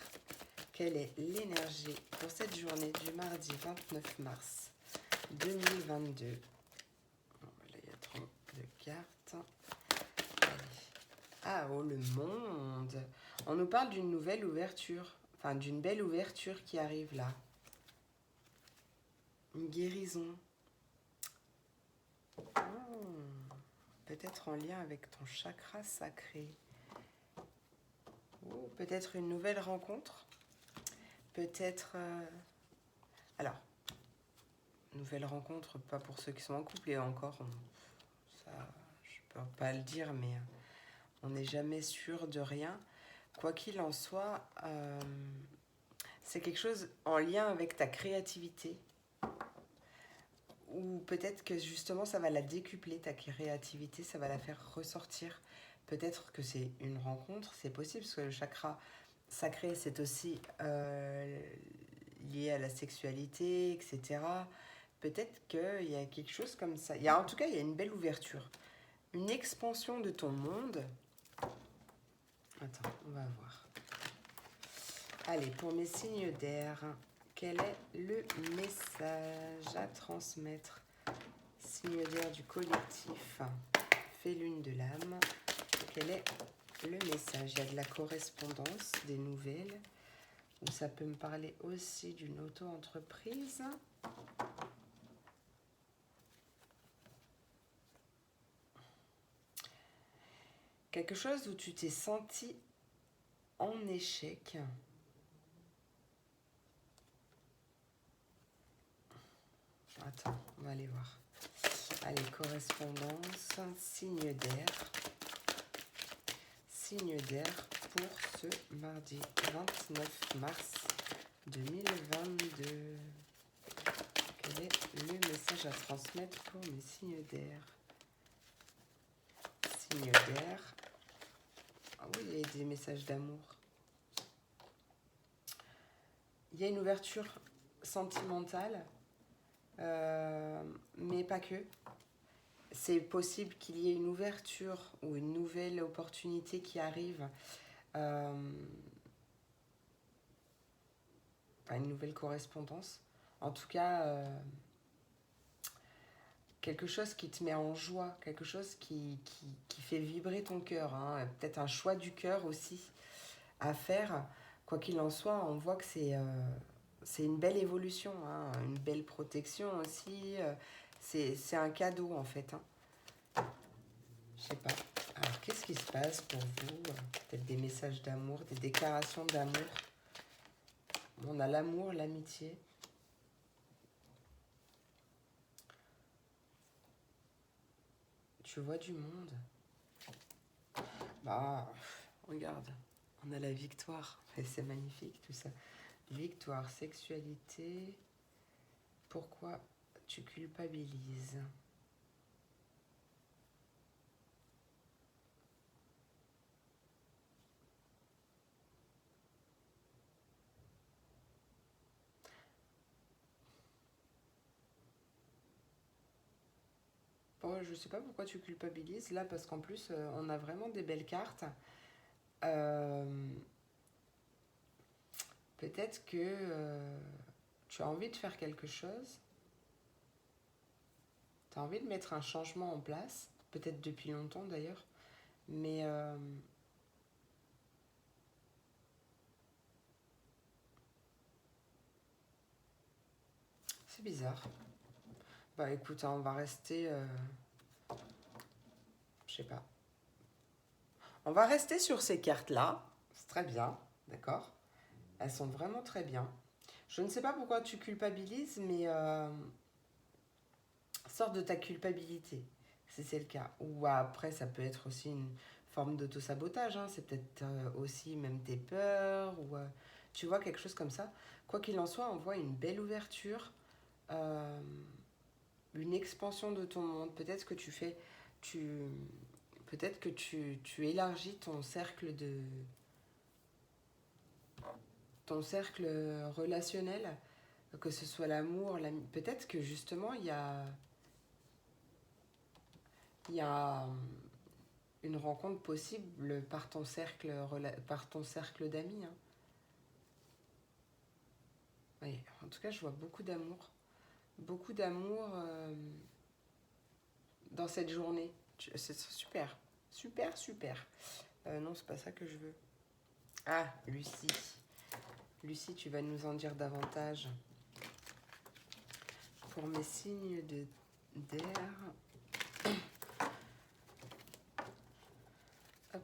quelle est l'énergie pour cette journée du mardi 29 mars 2022? Bon, là, il y a trop de cartes. Allez. Ah, oh, le monde. On nous parle d'une nouvelle ouverture. Enfin, d'une belle ouverture qui arrive là. Une guérison. Oh, peut-être en lien avec ton chakra sacré. Ou peut-être une nouvelle rencontre. Peut-être... Alors, nouvelle rencontre, pas pour ceux qui sont en couple. Et encore, ça, je ne peux pas le dire, mais on n'est jamais sûr de rien. Quoi qu'il en soit, c'est quelque chose en lien avec ta créativité. Ou peut-être que justement, ça va la décupler, ta créativité, ça va la faire ressortir. Peut-être que c'est une rencontre, c'est possible, parce que le chakra sacré, c'est aussi lié à la sexualité, etc. Peut-être qu'il y a quelque chose comme ça. En tout cas, il y a une belle ouverture. Une expansion de ton monde. Attends, on va voir. Allez, pour mes signes d'air, quel est le message à transmettre? Signe d'air du collectif, fait lune de l'âme. Quel est le message? Il y a de la correspondance, des nouvelles, ou ça peut me parler aussi d'une auto-entreprise. Quelque chose où tu t'es senti en échec. Attends, on va aller voir. Allez, correspondance, signe d'air. Signe d'air pour ce mardi 29 mars 2022. Quel est le message à transmettre pour mes signes d'air? Signe d'air. Ah oui, il y a des messages d'amour. il y a une ouverture sentimentale, mais pas que. C'est possible qu'il y ait une ouverture ou une nouvelle opportunité qui arrive, une nouvelle correspondance. En tout cas, quelque chose qui te met en joie, quelque chose qui fait vibrer ton cœur, hein. Peut-être un choix du cœur aussi à faire. Quoi qu'il en soit, on voit que c'est une belle évolution, hein, une belle protection aussi. C'est un cadeau en fait, hein. Je sais pas. Alors, qu'est-ce qui se passe pour vous? Peut-être des messages d'amour, des déclarations d'amour. On a l'amour, l'amitié. Tu vois du monde. Bah, regarde, on a la victoire. Et c'est magnifique tout ça. Victoire, sexualité. Pourquoi tu culpabilises? Bon, je sais pas pourquoi tu culpabilises là, parce qu'en plus, on a vraiment des belles cartes. Euh, Peut-être que tu as envie de faire quelque chose, tu as envie de mettre un changement en place, peut-être depuis longtemps d'ailleurs, mais c'est bizarre. Bah écoute, hein, on va rester, je sais pas. On va rester sur ces cartes-là, c'est très bien, d'accord? Elles sont vraiment très bien. Je ne sais pas pourquoi tu culpabilises, mais sors de ta culpabilité, si c'est le cas. Ou après, ça peut être aussi une forme d'auto-sabotage, hein. C'est peut-être aussi même tes peurs, ou tu vois, quelque chose comme ça. Quoi qu'il en soit, on voit une belle ouverture, euh, une expansion de ton monde. Peut-être que tu, peut-être que tu élargis ton cercle relationnel, que ce soit l'amour, peut-être que justement il y a une rencontre possible par ton cercle d'amis, hein. Oui, en tout cas, je vois beaucoup d'amour dans cette journée. C'est super, super, super. Non, c'est pas ça que je veux. Ah, Lucie. Lucie, tu vas nous en dire davantage. Pour mes signes d'air. Hop,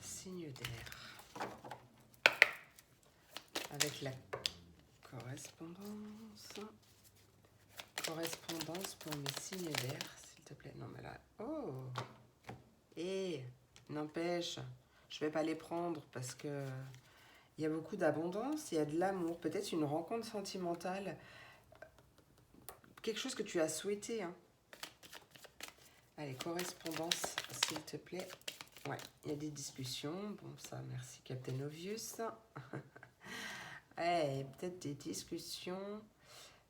signe d'air. Avec la correspondance. Correspondance pour mes signes d'air, s'il te plaît. Non, mais là. Oh! Et n'empêche, je vais pas les prendre parce que il y a beaucoup d'abondance, il y a de l'amour, peut-être une rencontre sentimentale, quelque chose que tu as souhaité, hein. Allez, correspondance, s'il te plaît. Ouais, il y a des discussions. Bon, ça, merci, Captain Obvious. Ouais, peut-être des discussions.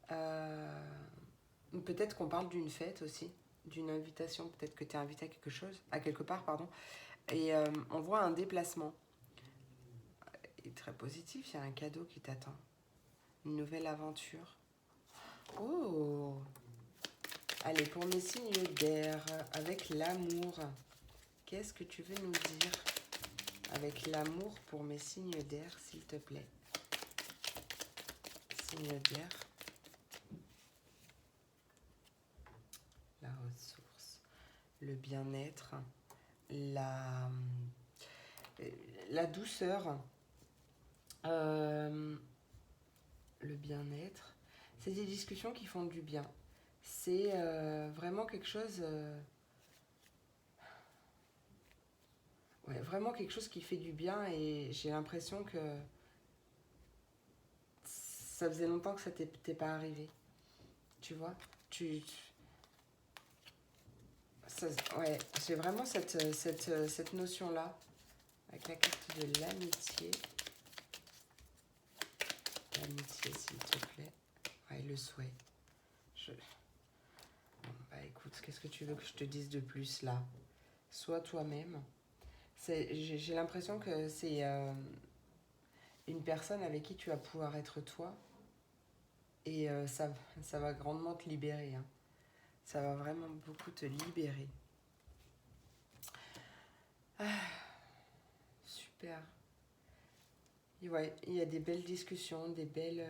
Peut-être qu'on parle d'une fête aussi, d'une invitation. Peut-être que tu es invité à quelque chose, à quelque part, pardon. Et on voit un déplacement. Et très positif, il y a un cadeau qui t'attend. Une nouvelle aventure. Oh! Allez, pour mes signes d'air, avec l'amour, qu'est-ce que tu veux nous dire? Avec l'amour pour mes signes d'air, s'il te plaît. Signes d'air. La ressource. Le bien-être. La douceur. Le bien-être. C'est des discussions qui font du bien. C'est vraiment quelque chose... ouais, vraiment quelque chose qui fait du bien et j'ai l'impression que ça faisait longtemps que ça t'était pas arrivé. Tu vois, ça, ouais, j'ai vraiment cette notion-là avec la carte de l'amitié. l'amitié, s'il te plaît. Ouais, le souhait. Bon, bah écoute, qu'est-ce que tu veux que je te dise de plus là? Sois toi-même. J'ai l'impression que c'est une personne avec qui tu vas pouvoir être toi. Et ça va grandement te libérer. Hein. Ça va vraiment beaucoup te libérer. Ah, super. Et ouais, il y a des belles discussions, des belles...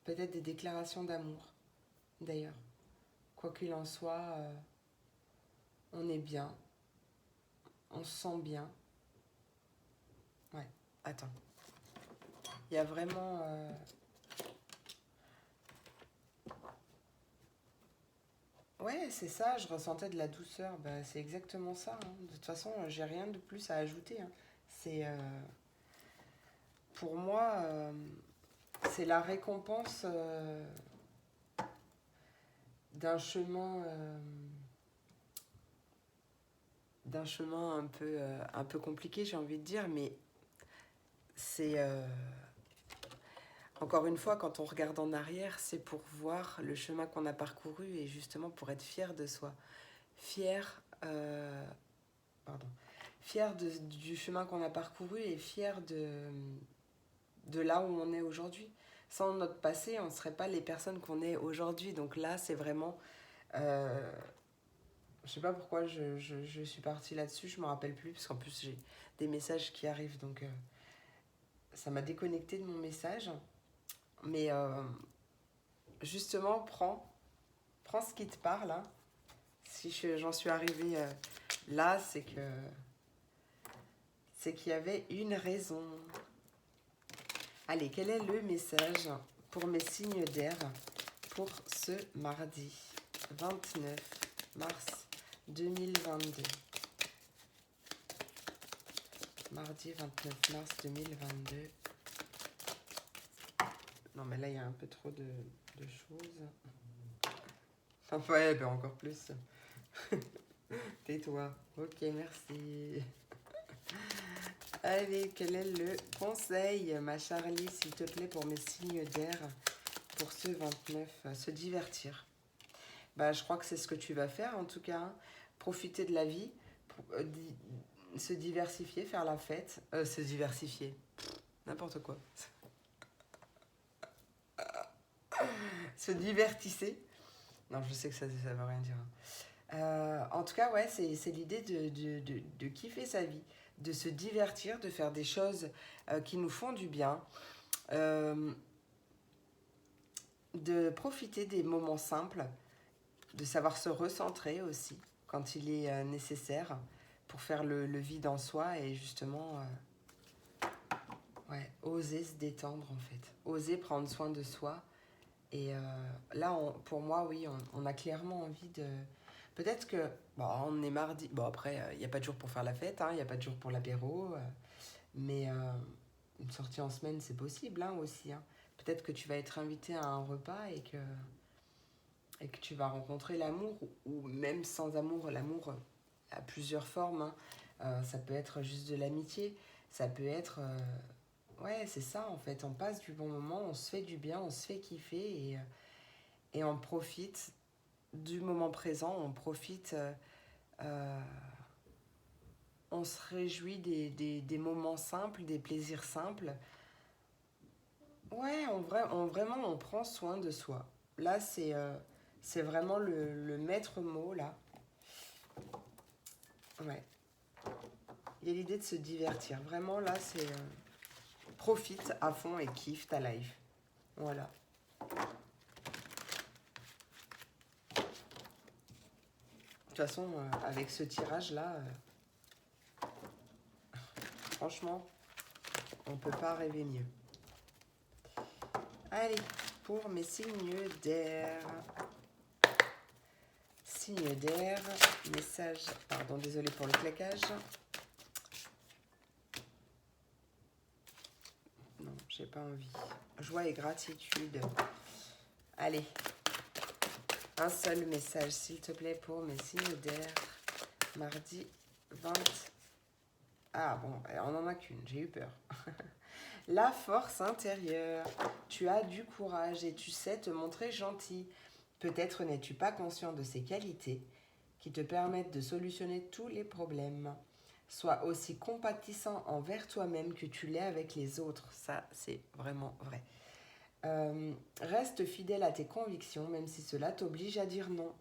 peut-être des déclarations d'amour, d'ailleurs. Quoi qu'il en soit, on est bien. On se sent bien. Ouais, attends. Il y a vraiment... Ouais, c'est ça, je ressentais de la douceur. Bah, c'est exactement ça. Hein. De toute façon, j'ai rien de plus à ajouter. Hein. C'est... pour moi, c'est la récompense d'un d'un chemin un peu compliqué, j'ai envie de dire, mais c'est... encore une fois, quand on regarde en arrière, c'est pour voir le chemin qu'on a parcouru et justement pour être fier de soi. Fier, pardon, fier du chemin qu'on a parcouru et fier de là où on est aujourd'hui. Sans notre passé, on ne serait pas les personnes qu'on est aujourd'hui. Donc là, c'est vraiment... je sais pas pourquoi je suis partie là-dessus, je me rappelle plus, parce qu'en plus j'ai des messages qui arrivent, donc ça m'a déconnecté de mon message. Mais justement, prends ce qui te parle. Hein. Si j'en suis arrivée là, c'est qu'il y avait une raison. Allez, quel est le message pour mes signes d'air pour ce mardi 29 mars 2022? Mardi 29 mars 2022. Non, mais là, il y a un peu trop de choses. Enfin, ouais, ben encore plus. Tais-toi. Ok, merci. Allez, quel est le conseil, ma Charlie, s'il te plaît, pour mes signes d'air pour ce 29? Se divertir. Bah, je crois que c'est ce que tu vas faire, en tout cas. Hein. Profiter de la vie, se diversifier, faire la fête. Se diversifier. N'importe quoi. Se divertisser. Non, je sais que ça ne veut rien dire. En tout cas, ouais, c'est l'idée de kiffer sa vie, de se divertir, de faire des choses qui nous font du bien, de profiter des moments simples, de savoir se recentrer aussi quand il est nécessaire pour faire le vide en soi et justement, ouais, oser se détendre en fait, oser prendre soin de soi. Et là, pour moi, oui, on a clairement envie de... Peut-être que, bon, on est mardi. Bon, après, il n'y a pas de jour pour faire la fête, il n'y a pas de jour pour l'apéro. Mais une sortie en semaine, c'est possible aussi. Hein. Peut-être que tu vas être invité à un repas et que tu vas rencontrer l'amour. Ou même sans amour, l'amour a plusieurs formes. Hein. Ça peut être juste de l'amitié. Ça peut être... ouais, c'est ça en fait. On passe du bon moment, on se fait du bien, on se fait kiffer et on profite du moment présent, on profite, on se réjouit des moments simples, des plaisirs simples. Ouais, vraiment, on prend soin de soi. Là, c'est vraiment le maître mot, là. Ouais. Il y a l'idée de se divertir. Vraiment, là, c'est... profite à fond et kiffe ta life. Voilà. De toute façon, avec ce tirage-là, franchement, on ne peut pas rêver mieux. Allez, pour mes signes d'air. Signes d'air, message, pardon, désolé pour le claquage. Non, j'ai pas envie. Joie et gratitude. Allez, un seul message, s'il te plaît, pour mes signes d'air. Mardi 20. Ah bon, on en a qu'une, j'ai eu peur. La force intérieure. Tu as du courage et tu sais te montrer gentil. Peut-être n'es-tu pas conscient de ces qualités qui te permettent de solutionner tous les problèmes. Sois aussi compatissant envers toi-même que tu l'es avec les autres. Ça, c'est vraiment vrai. Reste fidèle à tes convictions, même si cela t'oblige à dire non.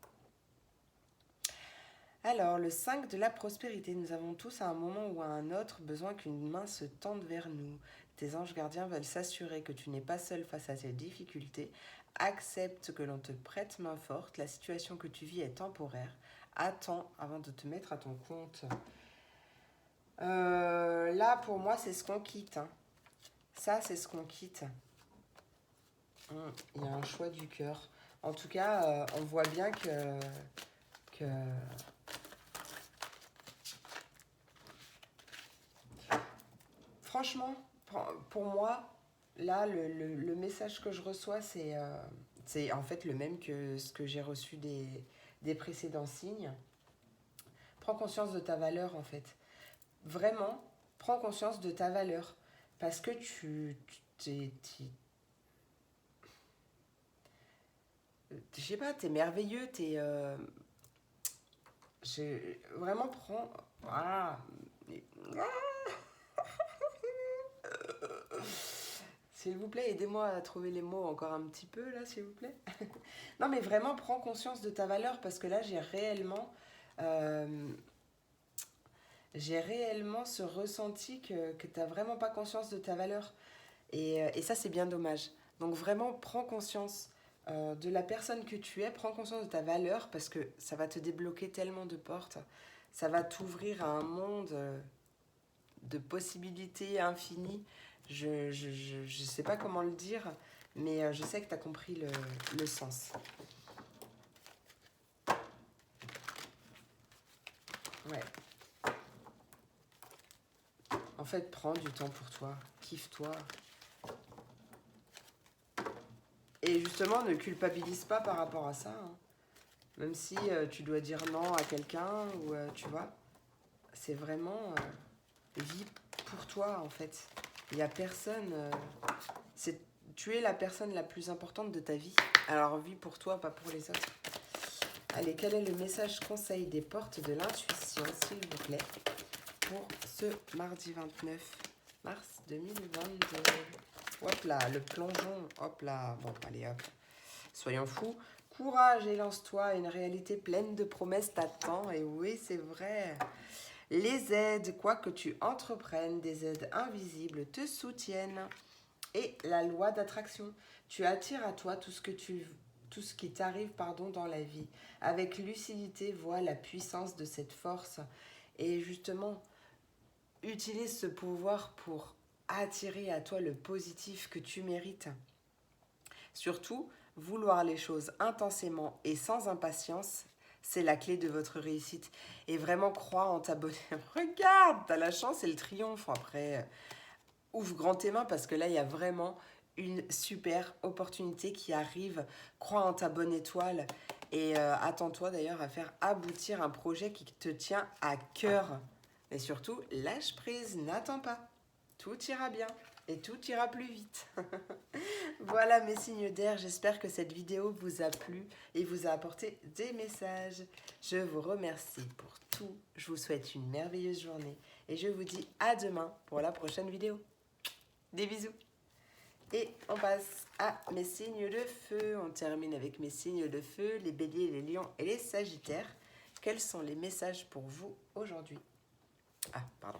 Alors, le 5 de la prospérité, nous avons tous à un moment ou à un autre besoin qu'une main se tende vers nous. Tes anges gardiens veulent s'assurer que tu n'es pas seul face à tes difficultés. Accepte que l'on te prête main forte, la situation que tu vis est temporaire. Attends avant de te mettre à ton compte. Là, pour moi, c'est ce qu'on quitte. Hein. Ça, c'est ce qu'on quitte. Il y a un choix du cœur. En tout cas, on voit bien que franchement, pour moi, là, le message que je reçois, c'est en fait le même que ce que j'ai reçu des précédents signes. Prends conscience de ta valeur, en fait. Vraiment, prends conscience de ta valeur. Parce que je sais pas, t'es merveilleux, vraiment, prends... Ah, s'il vous plaît, aidez-moi à trouver les mots encore un petit peu, là, s'il vous plaît. Non, mais vraiment, prends conscience de ta valeur, parce que là, j'ai réellement ce ressenti que tu n'as vraiment pas conscience de ta valeur. Et ça, c'est bien dommage. Donc, vraiment, prends conscience de la personne que tu es, prends conscience de ta valeur, parce que ça va te débloquer tellement de portes. Ça va t'ouvrir à un monde de possibilités infinies. Je sais pas comment le dire, mais je sais que tu as compris le sens. Ouais. En fait, prends du temps pour toi, kiffe-toi. Et justement, ne culpabilise pas par rapport à ça. Hein. Même si tu dois dire non à quelqu'un, ou tu vois, c'est vraiment vis pour toi en fait. Il n'y a personne. Tu es la personne la plus importante de ta vie. Alors vis pour toi, pas pour les autres. Allez, quel est le message conseil des portes de l'intuition, s'il vous plaît, pour ce mardi 29 mars 2022. Hop là, le plongeon, hop là, bon, allez hop, soyons fous. Courage et lance-toi, une réalité pleine de promesses t'attend, et oui, c'est vrai. Les aides, quoi que tu entreprennes, des aides invisibles te soutiennent. Et la loi d'attraction, tu attires à toi tout ce qui t'arrive dans la vie. Avec lucidité, vois la puissance de cette force. Et justement, utilise ce pouvoir pour attirer à toi le positif que tu mérites. Surtout, vouloir les choses intensément et sans impatience, c'est la clé de votre réussite. Et vraiment, crois en ta bonne... Regarde, t'as la chance et le triomphe. Après, ouvre grand tes mains parce que là, il y a vraiment une super opportunité qui arrive. Crois en ta bonne étoile et attends-toi d'ailleurs à faire aboutir un projet qui te tient à cœur. Mais surtout, lâche prise, n'attends pas. Tout ira bien et tout ira plus vite. Voilà mes signes d'air, j'espère que cette vidéo vous a plu et vous a apporté des messages. Je vous remercie pour tout, je vous souhaite une merveilleuse journée et je vous dis à demain pour la prochaine vidéo. Des bisous. Et on passe à mes signes de feu. On termine avec mes signes de feu, les béliers, les lions et les sagittaires. Quels sont les messages pour vous aujourd'hui? Ah, pardon.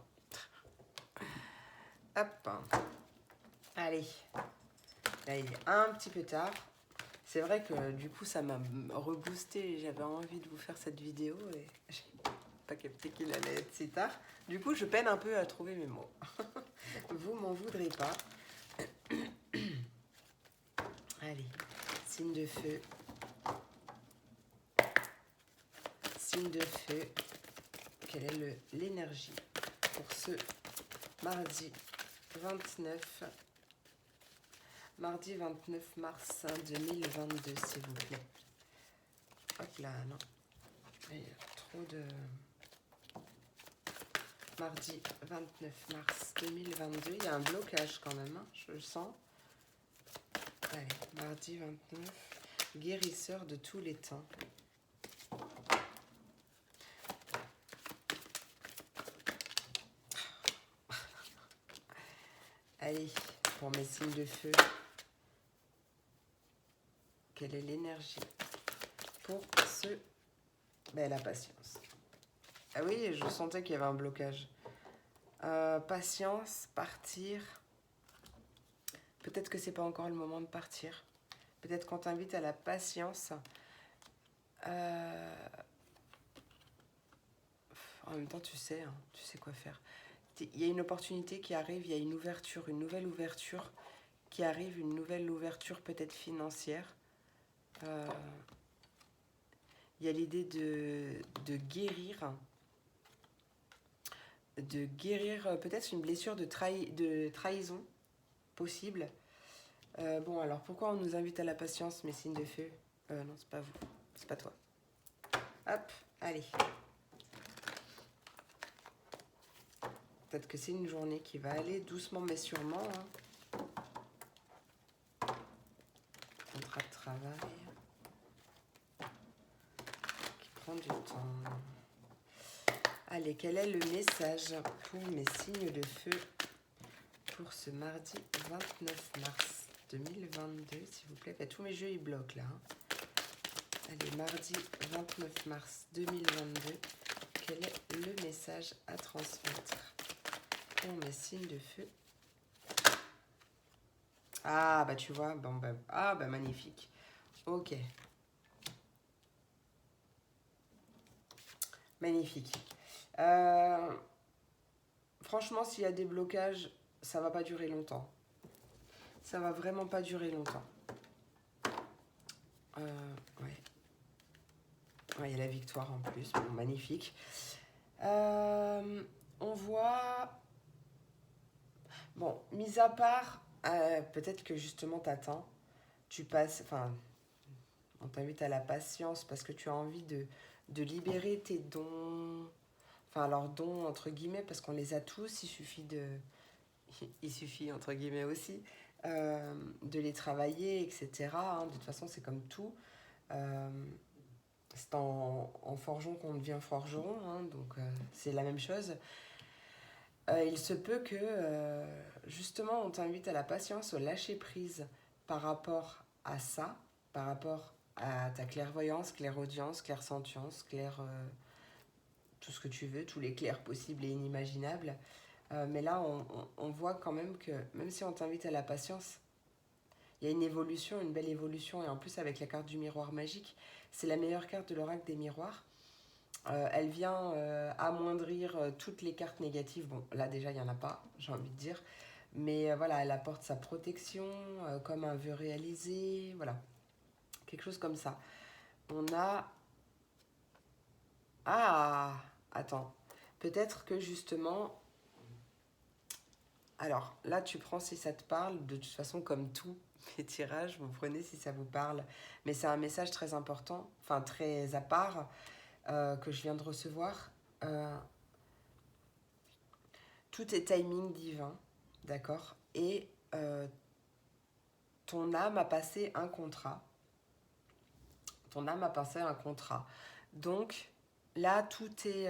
Hop. Allez. Là, il est un petit peu tard. C'est vrai que du coup, ça m'a reboosté. J'avais envie de vous faire cette vidéo et j'ai pas capté qu'il allait être si tard. Du coup, je peine un peu à trouver mes mots. Vous m'en voudrez pas. Allez, signe de feu. Signe de feu. Quelle est l'énergie pour ce mardi 29 mars 2022, s'il vous plaît. Hop là, non. Il y a trop de... Mardi 29 mars 2022. Il y a un blocage quand même, hein, je le sens. Allez, mardi 29. Guérisseur de tous les temps. Allez, pour mes signes de feu, quelle est l'énergie pour ce... Ben, la patience. Ah oui, je sentais qu'il y avait un blocage. Patience, partir. Peut-être que c'est pas encore le moment de partir. Peut-être qu'on t'invite à la patience. En même temps, tu sais quoi faire. Il y a une opportunité qui arrive, il y a une ouverture, une nouvelle ouverture qui arrive, une nouvelle ouverture peut-être financière. Il y a l'idée de guérir peut-être une blessure de trahison possible. Bon, alors pourquoi on nous invite à la patience, mes signes de feu? Non, c'est pas vous, c'est pas toi. Hop, allez. Peut-être que c'est une journée qui va aller doucement mais sûrement. Hein. Contrat de travail qui prend du temps. Allez, quel est le message pour mes signes de feu pour ce mardi 29 mars 2022, s'il vous plaît? Tous mes jeux, ils bloquent là. Hein. Allez, mardi 29 mars 2022, quel est le message à transmettre pour mes signes de feu? Ah, bah tu vois, bon, bah, ah, bah magnifique. Ok. Magnifique. Franchement, s'il y a des blocages, ça va pas durer longtemps. Ça va vraiment pas durer longtemps. Ouais. Ouais, il y a la victoire en plus. Bon, magnifique. On voit... Bon, mis à part, peut-être que justement t'attends. Tu passes... Enfin, on t'invite à la patience parce que tu as envie de libérer tes dons. Enfin, alors dons entre guillemets, parce qu'on les a tous. Il suffit entre guillemets aussi, de les travailler, etc. Hein. De toute façon, c'est comme tout. C'est en forgeant qu'on devient forgeron, hein, donc c'est la même chose. Il se peut que, justement, on t'invite à la patience, au lâcher-prise par rapport à ça, par rapport à ta clairvoyance, clairaudience, clairsentience, tout ce que tu veux, tous les clairs possibles et inimaginables. Mais là, on voit quand même que, même si on t'invite à la patience, il y a une évolution, une belle évolution. Et en plus, avec la carte du miroir magique, c'est la meilleure carte de l'oracle des miroirs. Elle vient amoindrir toutes les cartes négatives. Bon, là déjà, il n'y en a pas, j'ai envie de dire. Mais voilà, elle apporte sa protection, comme un vœu réalisé. Voilà, quelque chose comme ça. On a... Ah, attends. Peut-être que justement... Alors, là, tu prends si ça te parle. De toute façon, comme tous mes tirages, vous prenez si ça vous parle. Mais c'est un message très important, enfin très à part, que je viens de recevoir. Tout est timing divin, d'accord? Et ton âme a passé un contrat. Ton âme a passé un contrat. Donc, là, tout est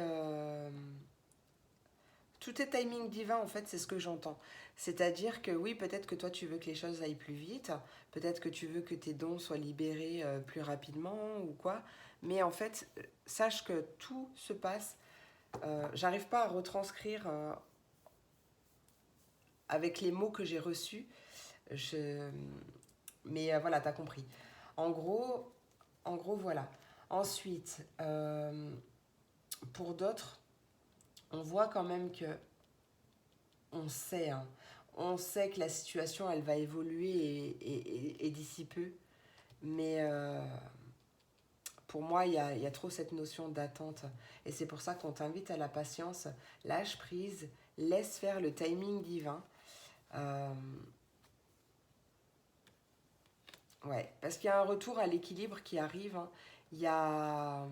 timing divin, en fait, c'est ce que j'entends. C'est-à-dire que oui, peut-être que toi, tu veux que les choses aillent plus vite. Peut-être que tu veux que tes dons soient libérés plus rapidement ou quoi. Mais en fait, sache que tout se passe. J'arrive pas à retranscrire avec les mots que j'ai reçus. Mais voilà, t'as compris. En gros, voilà. Ensuite, pour d'autres, on voit quand même que on sait, hein, on sait que la situation, elle va évoluer et d'ici peu. Mais pour moi, il y a trop cette notion d'attente. Et c'est pour ça qu'on t'invite à la patience. Lâche prise, laisse faire le timing divin. Ouais, parce qu'il y a un retour à l'équilibre qui arrive. Hein. Il y a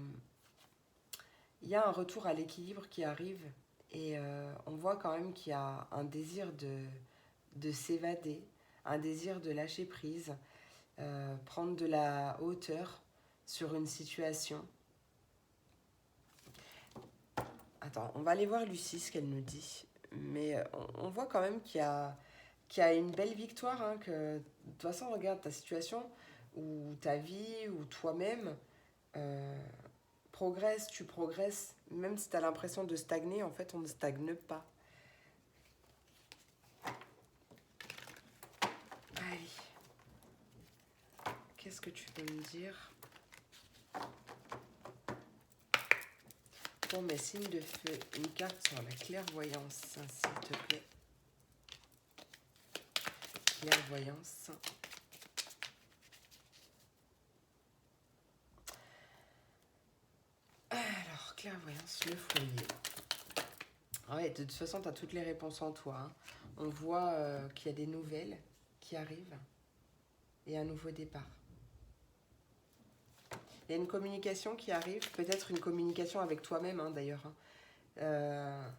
un retour à l'équilibre qui arrive. Et on voit quand même qu'il y a un désir de s'évader, un désir de lâcher prise, prendre de la hauteur sur une situation. Attends, on va aller voir Lucie, ce qu'elle nous dit. Mais on voit quand même qu'il y a une belle victoire. Hein, que, de toute façon, regarde ta situation, ou ta vie, ou toi-même, progresse, tu progresses. Même si tu as l'impression de stagner, en fait, on ne stagne pas. Allez. Qu'est-ce que tu peux me dire pour mes signes de feu? Une carte sur la clairvoyance, s'il te plaît. Clairvoyance. Alors, clairvoyance, le foyer. Ouais, de toute façon, tu as toutes les réponses en toi. Hein. On voit qu'il y a des nouvelles qui arrivent et un nouveau départ. Il y a une communication qui arrive, peut-être une communication avec toi-même hein, d'ailleurs. Hein.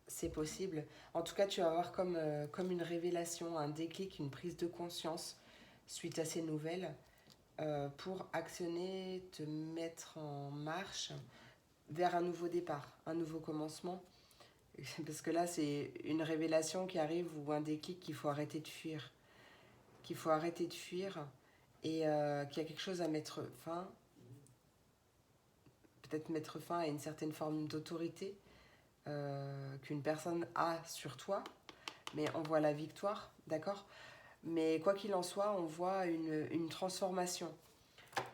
C'est possible. En tout cas, tu vas avoir comme une révélation, un déclic, une prise de conscience suite à ces nouvelles pour actionner, te mettre en marche vers un nouveau départ, un nouveau commencement. Parce que là, c'est une révélation qui arrive ou un déclic qu'il faut arrêter de fuir. Qu'il faut arrêter de fuir et qu'il y a quelque chose à mettre fin. Peut-être mettre fin à une certaine forme d'autorité qu'une personne a sur toi. Mais on voit la victoire, d'accord ? Mais quoi qu'il en soit, on voit une transformation.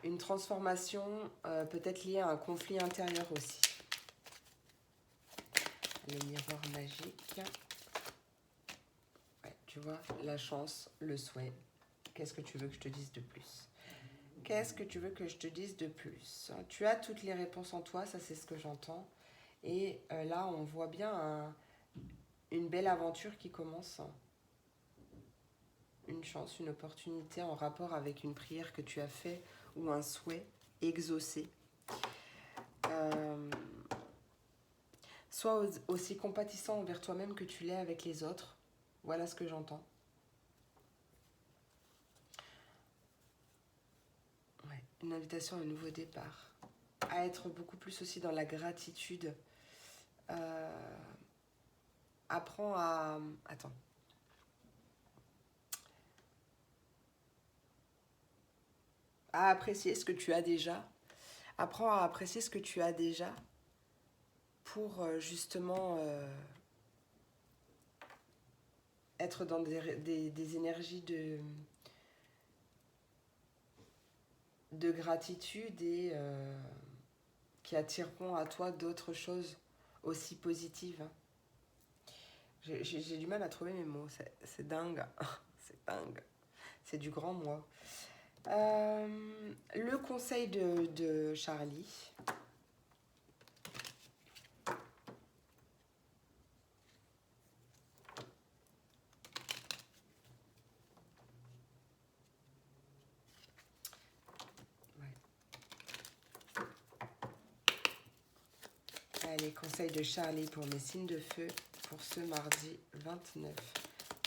Une transformation peut-être liée à un conflit intérieur aussi. Le miroir magique. Ouais, tu vois, la chance, le souhait. Qu'est-ce que tu veux que je te dise de plus ? Qu'est-ce que tu veux que je te dise de plus ? Tu as toutes les réponses en toi, ça c'est ce que j'entends. Et là, on voit bien une belle aventure qui commence. Une chance, une opportunité en rapport avec une prière que tu as fait ou un souhait exaucé. Sois aussi compatissant envers toi-même que tu l'es avec les autres. Voilà ce que j'entends. Ouais, une invitation à un nouveau départ. À être beaucoup plus aussi dans la gratitude. Apprends à... Attends. À apprécier ce que tu as déjà. Apprends à apprécier ce que tu as déjà pour justement être dans des énergies de gratitude et qui attireront à toi d'autres choses aussi positives. J'ai du mal à trouver mes mots, c'est dingue, c'est dingue, c'est du grand moi. Le conseil de Charlie. Allez, conseil de Charlie pour mes signes de feu pour ce mardi 29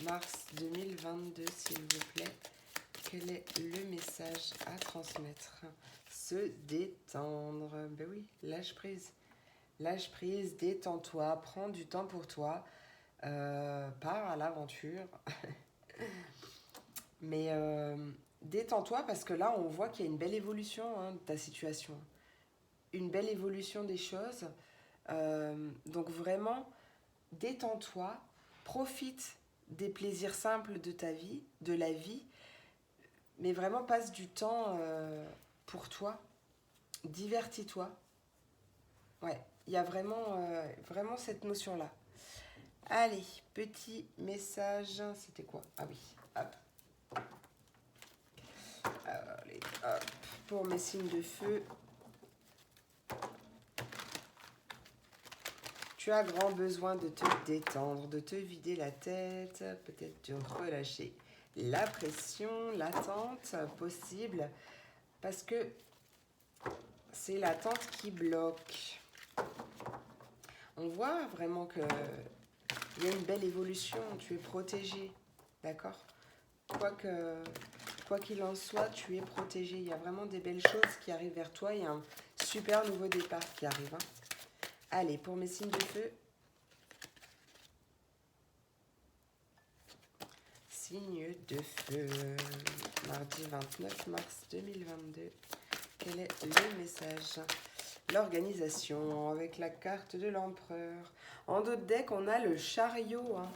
mars 2022, s'il vous plaît. Quel est le message à transmettre? Se détendre. Ben oui, lâche prise. Lâche prise, détends-toi, prends du temps pour toi. Pars à l'aventure. Mais détends-toi parce que là, on voit qu'il y a une belle évolution hein, de ta situation. Une belle évolution des choses. Donc vraiment, détends-toi, profite des plaisirs simples de ta vie, de la vie, mais vraiment passe du temps pour toi, divertis-toi. Ouais, il y a vraiment cette notion-là. Allez, petit message, c'était quoi? Ah oui, hop. Allez, hop, pour mes signes de feu. Tu as grand besoin de te détendre, de te vider la tête, peut-être de relâcher la pression, l'attente possible, parce que c'est l'attente qui bloque. On voit vraiment que il y a une belle évolution, tu es protégé, d'accord? Quoi qu'il en soit, tu es protégé. Il y a vraiment des belles choses qui arrivent vers toi. Il y a un super nouveau départ qui arrive. Hein. Allez, pour mes signes de feu. Signe de feu. Mardi 29 mars 2022. Quel est le message? L'organisation avec la carte de l'empereur. En dos de deck, on a le chariot. Hein.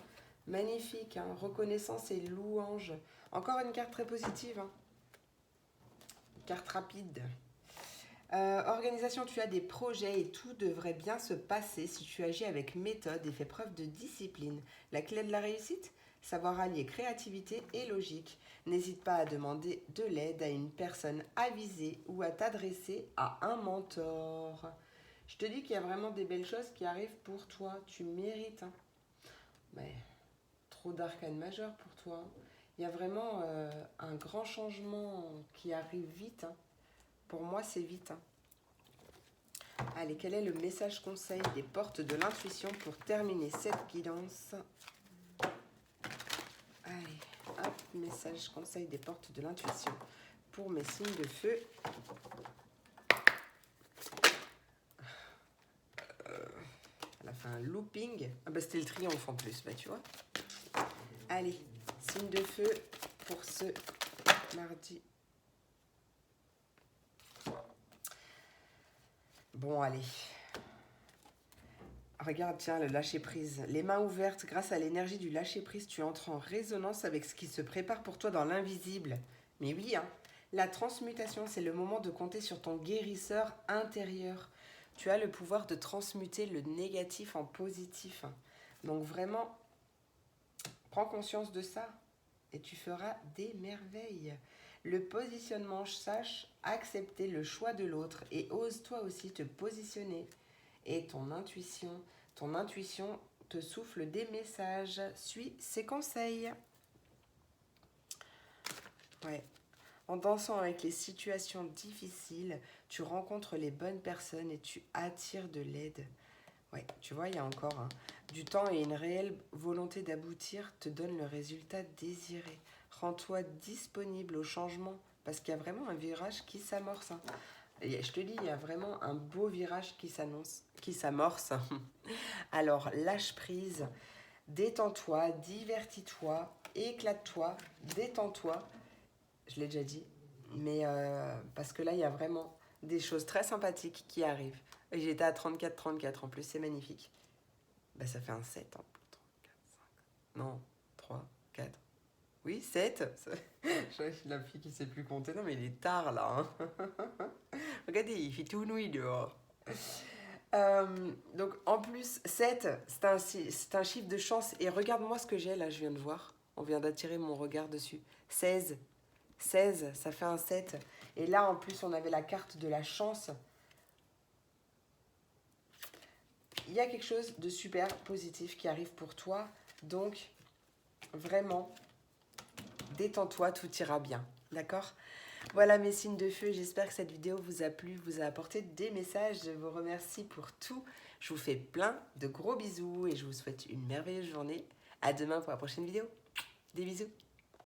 Magnifique. Hein. Reconnaissance et louange. Encore une carte très positive. Hein. Carte rapide. Organisation, tu as des projets et tout devrait bien se passer si tu agis avec méthode et fais preuve de discipline. La clé de la réussite? Savoir allier créativité et logique. N'hésite pas à demander de l'aide à une personne avisée ou à t'adresser à un mentor. Je te dis qu'il y a vraiment des belles choses qui arrivent pour toi. Tu mérites. Hein. Mais trop d'arcanes majeures pour toi. Il y a vraiment un grand changement qui arrive vite. Hein. Pour moi, c'est vite. Hein. Allez, quel est le message conseil des portes de l'intuition pour terminer cette guidance? Allez, hop, message conseil des portes de l'intuition pour mes signes de feu. Elle a fait un looping. Ah bah c'était le triomphe en plus, bah tu vois. Allez, signe de feu pour ce mardi. Bon, allez. Regarde, tiens, le lâcher-prise. Les mains ouvertes, grâce à l'énergie du lâcher-prise, tu entres en résonance avec ce qui se prépare pour toi dans l'invisible. Mais oui, hein, la transmutation, c'est le moment de compter sur ton guérisseur intérieur. Tu as le pouvoir de transmuter le négatif en positif. Donc vraiment, prends conscience de ça et tu feras des merveilles. Le positionnement, sache accepter le choix de l'autre et ose toi aussi te positionner. Et ton intuition te souffle des messages. Suis ses conseils. Ouais. En dansant avec les situations difficiles, tu rencontres les bonnes personnes et tu attires de l'aide. Ouais, tu vois, il y a encore du temps et une réelle volonté d'aboutir te donne le résultat désiré. Rends-toi disponible au changement parce qu'il y a vraiment un virage qui s'amorce. Hein. Et je te dis, il y a vraiment un beau virage qui s'amorce. Alors, lâche prise, détends-toi, divertis-toi, éclate-toi, détends-toi. Je l'ai déjà dit, mais parce que là, il y a vraiment des choses très sympathiques qui arrivent. Et j'étais à 34 en plus, c'est magnifique. Bah, ça fait un 7. Hein. 3, 4, 5. Non, 3, 4. Oui, 7. Je suis la fille qui ne sait plus compter. Non, mais il est tard là. Hein. Regardez, il fait tout nuit dehors. Donc en plus, 7, c'est un chiffre de chance. Et regarde-moi ce que j'ai là, je viens de voir. On vient d'attirer mon regard dessus. 16, ça fait un 7. Et là, en plus, on avait la carte de la chance. Il y a quelque chose de super positif qui arrive pour toi. Donc, vraiment, détends-toi, tout ira bien. D'accord ? Voilà mes signes de feu. J'espère que cette vidéo vous a plu, vous a apporté des messages. Je vous remercie pour tout. Je vous fais plein de gros bisous et je vous souhaite une merveilleuse journée. À demain pour la prochaine vidéo. Des bisous.